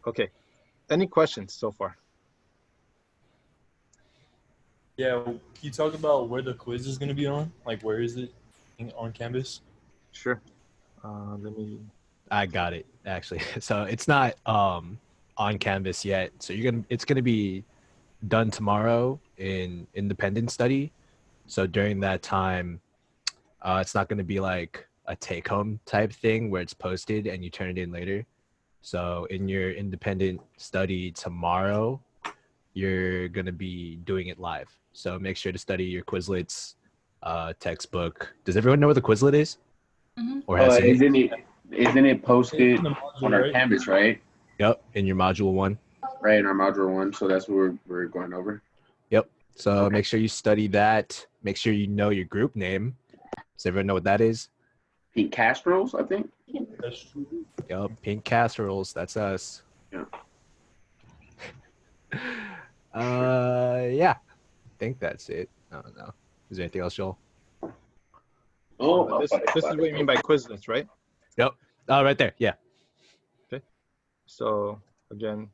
Okay. Any questions so far? Yeah, can you talk about where the quiz is going to be on? Like, where is it on campus? Sure. Let me. I got it actually. So it's not on Canvas yet. So it's gonna be done tomorrow in independent study. So during that time, it's not gonna be like a take home type thing where it's posted and you turn it in later. So in your independent study tomorrow, you're gonna be doing it live. So make sure to study your Quizlets textbook. Does everyone know what the Quizlet is? Or has seen it? Isn't it posted In the module, on our right? Canvas, right? Yep, in your module 1. Right, in our module 1. So that's what we're going over. Yep. So Okay. make sure you study that. Make sure you know your group name. Does everyone know what that is? Pink Castro's, I think. That's true. Yep, Pink Casseroles. That's us. Yeah. Yeah. I think that's it. I don't know. Is there anything else, Joel? This is what you mean by Quizlets, right? Yep. Oh, right there. Yeah. Okay. So again,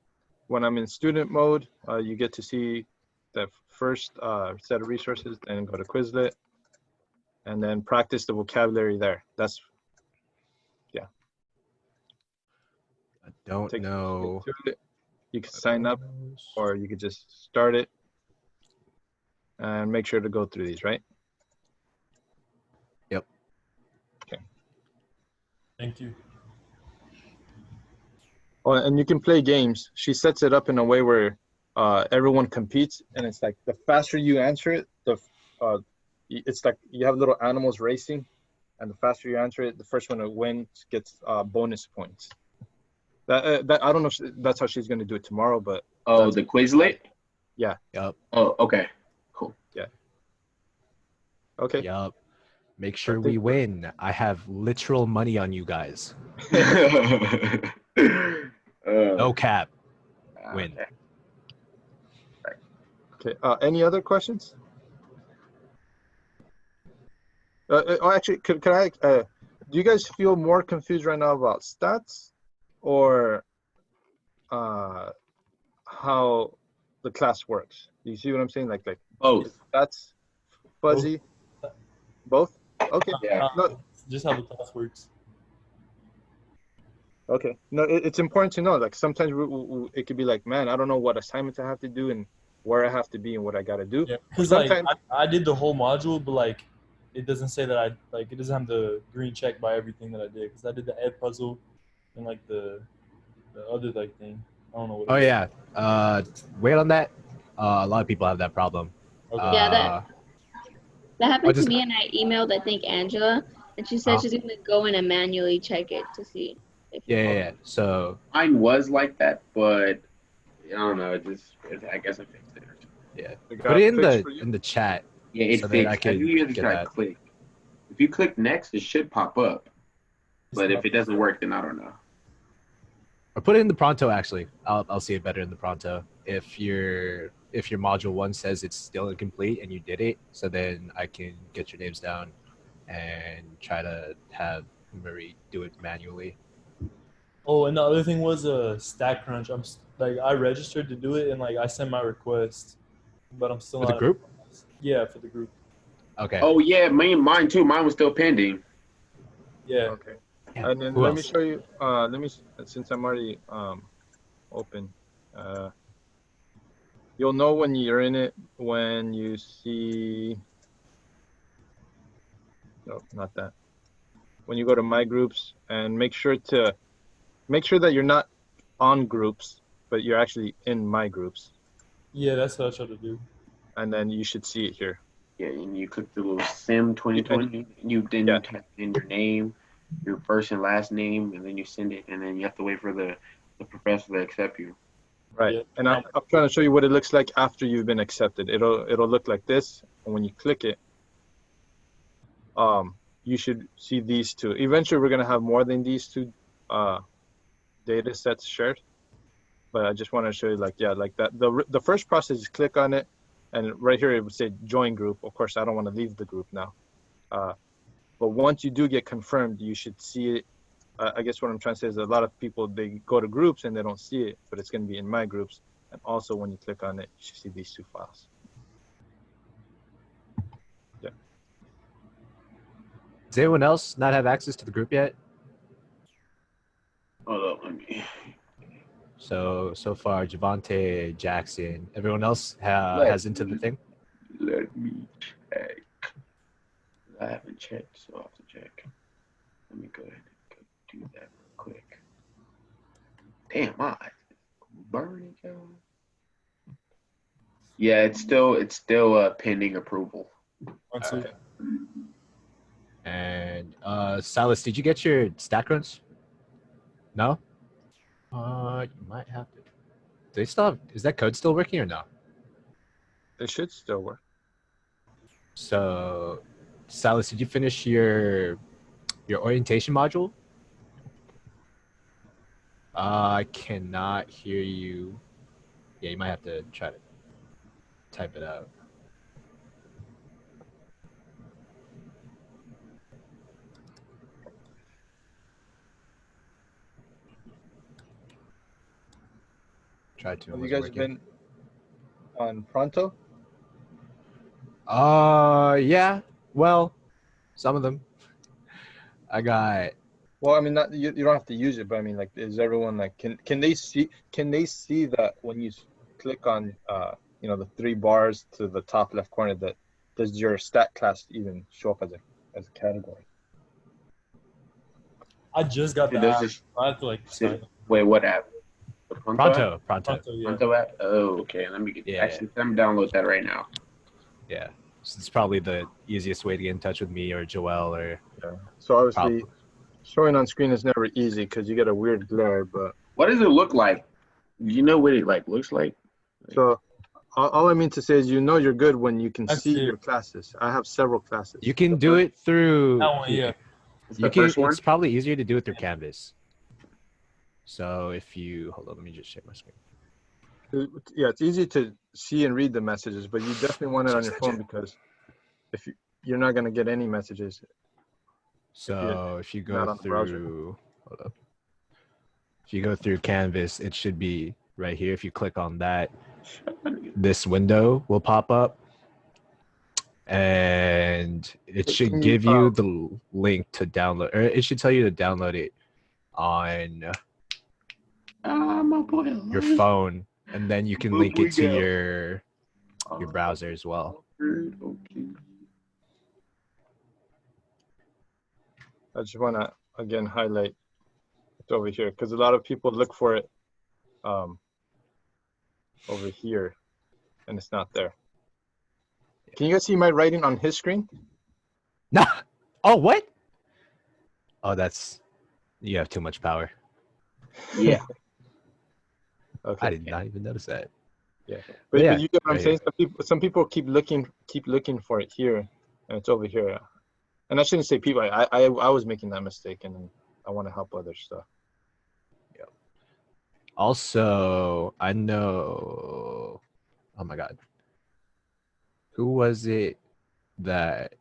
when I'm in student mode, you get to see the first set of resources and go to Quizlet and then practice the vocabulary there. That's, yeah. I don't know. You can sign up or you could just start it and make sure to go through these, right? Yep. Okay. Thank you. Oh, and you can play games. She sets it up in a way where everyone competes, and it's like the faster you answer it, it's like you have little animals racing, and the faster you answer it, the first one to win gets bonus points. That I don't know if that's how she's going to do it tomorrow, but the Quizlet. Yeah. Yep. Oh, okay. Cool. Yeah. Okay. Yep. Make sure we win. I have literal money on you guys. No cap. Win. Okay. Any other questions? Actually, can I? Do you guys feel more confused right now about stats, or how the class works? Do you see what I'm saying? Like both. That's fuzzy. Both? Okay. Yeah. No. Just how the class works. Okay. No, it's important to know. Like sometimes it could be like, man, I don't know what assignments I have to do and where I have to be and what I got to do. Yeah, because like I did the whole module, but like it doesn't say that it doesn't have the green check by everything that I did, because I did the ed puzzle and like the other like thing. I don't know what. Oh yeah. Wait on that. A lot of people have that problem. Okay. Yeah, that happened to me, and I emailed, I think, Angela, and she said she's gonna go in and manually check it to see. Yeah. So mine was like that, but I don't know. I guess I fixed it. Yeah. Put it in the chat. Yeah, it's so fixed. that I can You have to get try to that. click. If you click next, it should pop up. But if it doesn't work, then I don't know. Or put it in the pronto. Actually, I'll see it better in the pronto. If your module 1 says it's still incomplete and you did it, so then I can get your names down and try to have Marie do it manually. Oh, and the other thing was a Stack Crunch. Like I registered to do it and like I sent my request, but I'm still For the not. group? Yeah, for the group. Okay. Oh yeah, mine too. Mine was still pending. Yeah. Okay. Yeah. And then Who let me else? show you. Since I'm already open. You'll know when you're in it when you see. No, not that. When you go to my groups and make sure that you're not on groups, but you're actually in my groups, Yeah, that's what I tried to do. and then you should see it here. Yeah, and you click the little Sim 2020. And you Yeah. type in your name, your first and last name, and then you send it, and then you have to wait for the professor to accept you. Right. Yeah. And I'm trying to show you what it looks like after you've been accepted. It'll look like this, and when you click it, you should see these two. Eventually, we're gonna have more than these two data sets shared. But I just want to show you, like that. The first process is click on it, and right here it would say join group. Of course, I don't want to leave the group now. But once you do get confirmed, you should see it. I guess what I'm trying to say is a lot of people, they go to groups and they don't see it, but it's going to be in my groups. And also when you click on it, you should see these two files. Yeah. Does anyone else not have access to the group yet? Hold up, let me. So far, Javante, Jackson, everyone else has into the thing. Let me check. I haven't checked, so I'll have to check. Let me go ahead and do that real quick. Damn, my eyes burning, y'all. Yeah, it's still pending approval. Okay. And Silas, did you get your stack runs? No? You might have to. Do they still have, is that code still working or no? It should still work. So, Silas, did you finish your orientation module? I cannot hear you. Yeah, you might have to try to type it out. Try to. Have you guys been on Pronto? Yeah. Well, some of them. I got. Well, I mean, not you don't have to use it, but I mean, like, is everyone like, can they see that when you click on the 3 bars to the top left corner, that does your stat class even show up as a category? I just got the app. I have to like sign up. Wait, what app? The Pronto. app? Pronto, yeah. Pronto app? Oh, okay. Let me download that right now. Yeah. So it's probably the easiest way to get in touch with me or Joel or. Yeah. So obviously, showing on screen is never easy because you get a weird glare. But what does it look like? Do you know what it like looks like? So all I mean to say is, you're good when you can see your classes. I have several classes. You can do it through. That one, yeah. It's probably easier to do it through Canvas. So if you hold on, let me just share my screen. Yeah, it's easy to see and read the messages, but you definitely want it on your phone because if you're not going to get any messages. So if you go through, hold up. If you go through Canvas, it should be right here. If you click on that, this window will pop up. And it should give you the link to download, or it should tell you to download it on your phone, and then you can link it to your browser as well. I just want to again highlight it's over here because a lot of people look for it over here, and it's not there. Can you guys see my writing on his screen? No. Oh, what? Oh, you have too much power. Yeah. Okay. I did not even notice that. Yeah. But you get what I'm saying? Some people keep looking for it here, and it's over here. And I shouldn't say people. I was making that mistake, and I want to help others. So. Yeah. Also, I know. Oh my God. Who was it that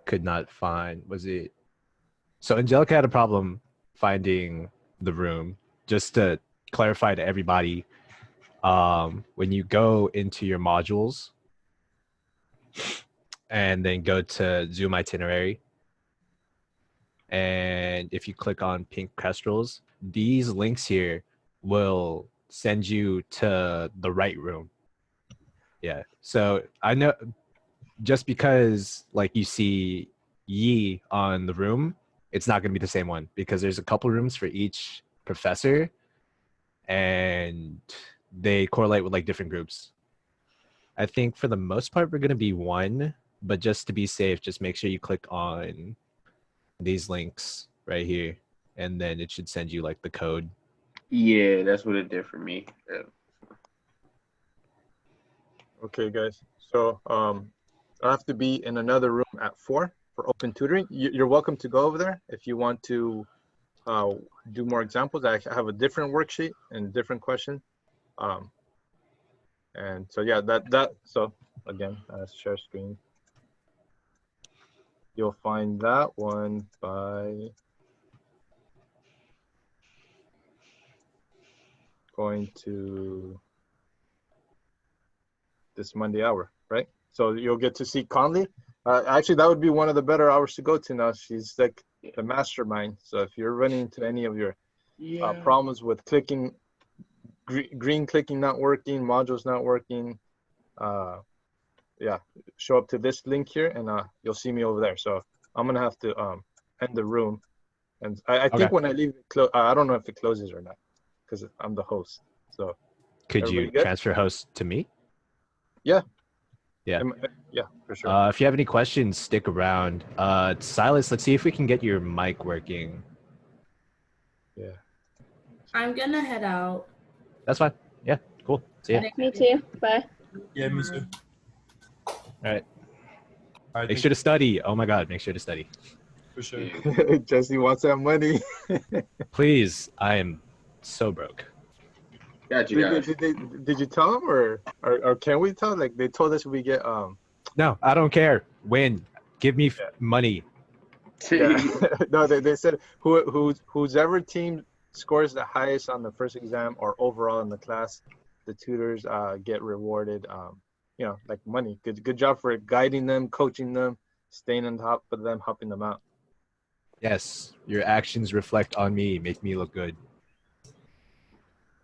could not find? Was it? So Angelica had a problem finding the room. Just to clarify to everybody, when you go into your modules and then go to Zoom itinerary, and if you click on pink kestrels, these links here will send you to the right room. Yeah. So I know just because like you see Yi on the room, it's not going to be the same one because there's a couple rooms for each professor and they correlate with like different groups. I think for the most part, we're going to be one, but just to be safe, just make sure you click on these links right here, and then it should send you like the code. Yeah, that's what it did for me. Yeah. Okay, guys. So I have to be in another room at 4 for open tutoring. You're welcome to go over there if you want to do more examples. I have a different worksheet and different question. And so yeah, so again, share screen. You'll find that one by going to this Monday hour, right? So you'll get to see Conley. Actually, that would be one of the better hours to go to now. She's like the mastermind. So if you're running into any of your problems with clicking, green clicking not working, modules not working, yeah, show up to this link here and you'll see me over there. So I'm gonna have to end the room. And I think when I leave, I don't know if it closes or not because I'm the host. So could you transfer host to me? Yeah. Yeah. Yeah, for sure. If you have any questions, stick around. Silas, let's see if we can get your mic working. Yeah. I'm gonna head out. That's fine. Yeah, cool. See ya. Me too. Bye. Yeah, me too. All right. All right, make sure to study. Oh my God, make sure to study. For sure. Jesse wants that money. Please, I am so broke. Got you, guys. Did you tell them or can we tell? Like they told us we get No, I don't care. Win. Give me money. Yeah. No, they said whose ever team scores the highest on the first exam or overall in the class, the tutors get rewarded. You know, like money. Good job for guiding them, coaching them, staying on top of them, helping them out. Yes, your actions reflect on me, make me look good.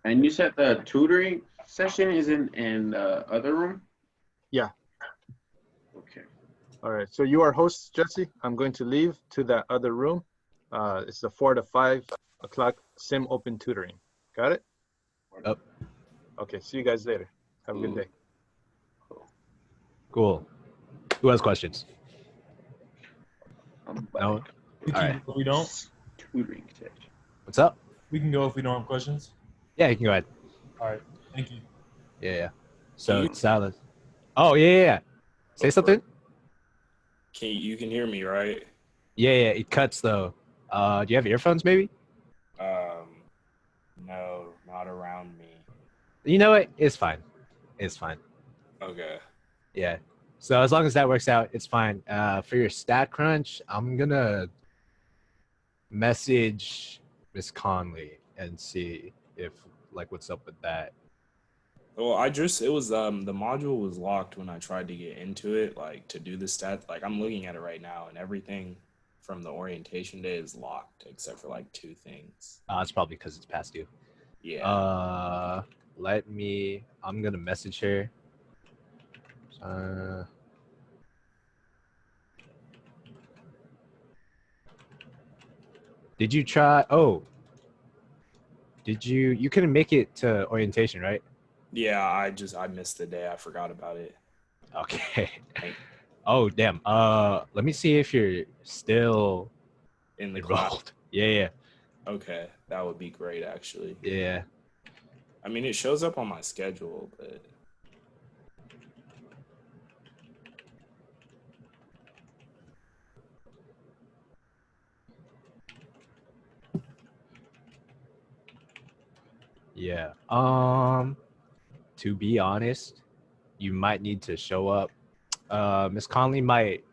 And you said the tutoring session is in the other room? Yeah. Okay. All right. So you are host, Jesse. I'm going to leave to that other room. It's the 4 to 5 o'clock sim open tutoring. Got it? Yep. Okay. See you guys later. Have a good day. Cool. Who has questions? No. We All can, right. we don't. Tutoring session. What's up? We can go if we don't have questions. Yeah, you can go ahead. All right. Thank you. Yeah. So Silas. Oh yeah. Say something. You can hear me, right? Yeah. It cuts though. Do you have earphones maybe? No, not around me. You know what? It's fine. It's fine. Okay. Yeah. So as long as that works out, it's fine. For your stat crunch, I'm gonna message Miss Conley and see if like what's up with that. Well, it was the module was locked when I tried to get into it, like to do the stat. Like I'm looking at it right now, and everything from the orientation day is locked except for like 2 things. It's probably because it's past due. Yeah. I'm gonna message her. Did you try? Oh, you couldn't make it to orientation, right? Yeah, I missed the day. I forgot about it. Okay. Oh, damn. Let me see if you're still in the enrolled. class. Yeah. Okay, that would be great, actually. Yeah. I mean, it shows up on my schedule, but. Yeah. To be honest, you might need to show up. Miss Conley might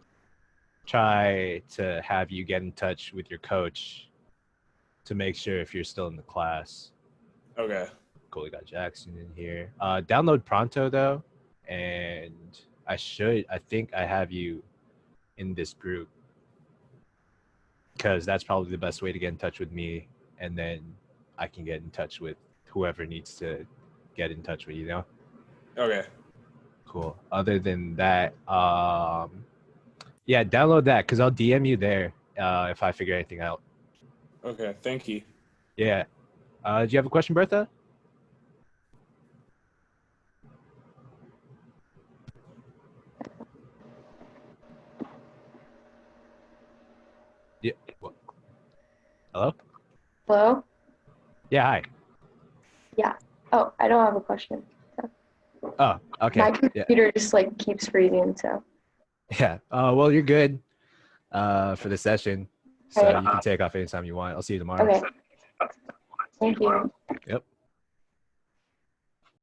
try to have you get in touch with your coach to make sure if you're still in the class. Okay. Cool, we got Jackson in here. Download Pronto though, and I think I have you in this group because that's probably the best way to get in touch with me, and then I can get in touch with whoever needs to get in touch with you, know? Okay. Cool. Other than that, yeah, download that because I'll DM you there if I figure anything out. Okay. Thank you. Yeah. Do you have a question, Bertha? Yeah. What? Hello? Hello? Yeah, hi. Yeah. Oh, I don't have a question. Oh, okay. My Yeah. computer just like keeps freezing, so. Yeah. Well, you're good for the session. So Alright. you can take off anytime you want. I'll see you tomorrow. Okay. Thank you. Yep.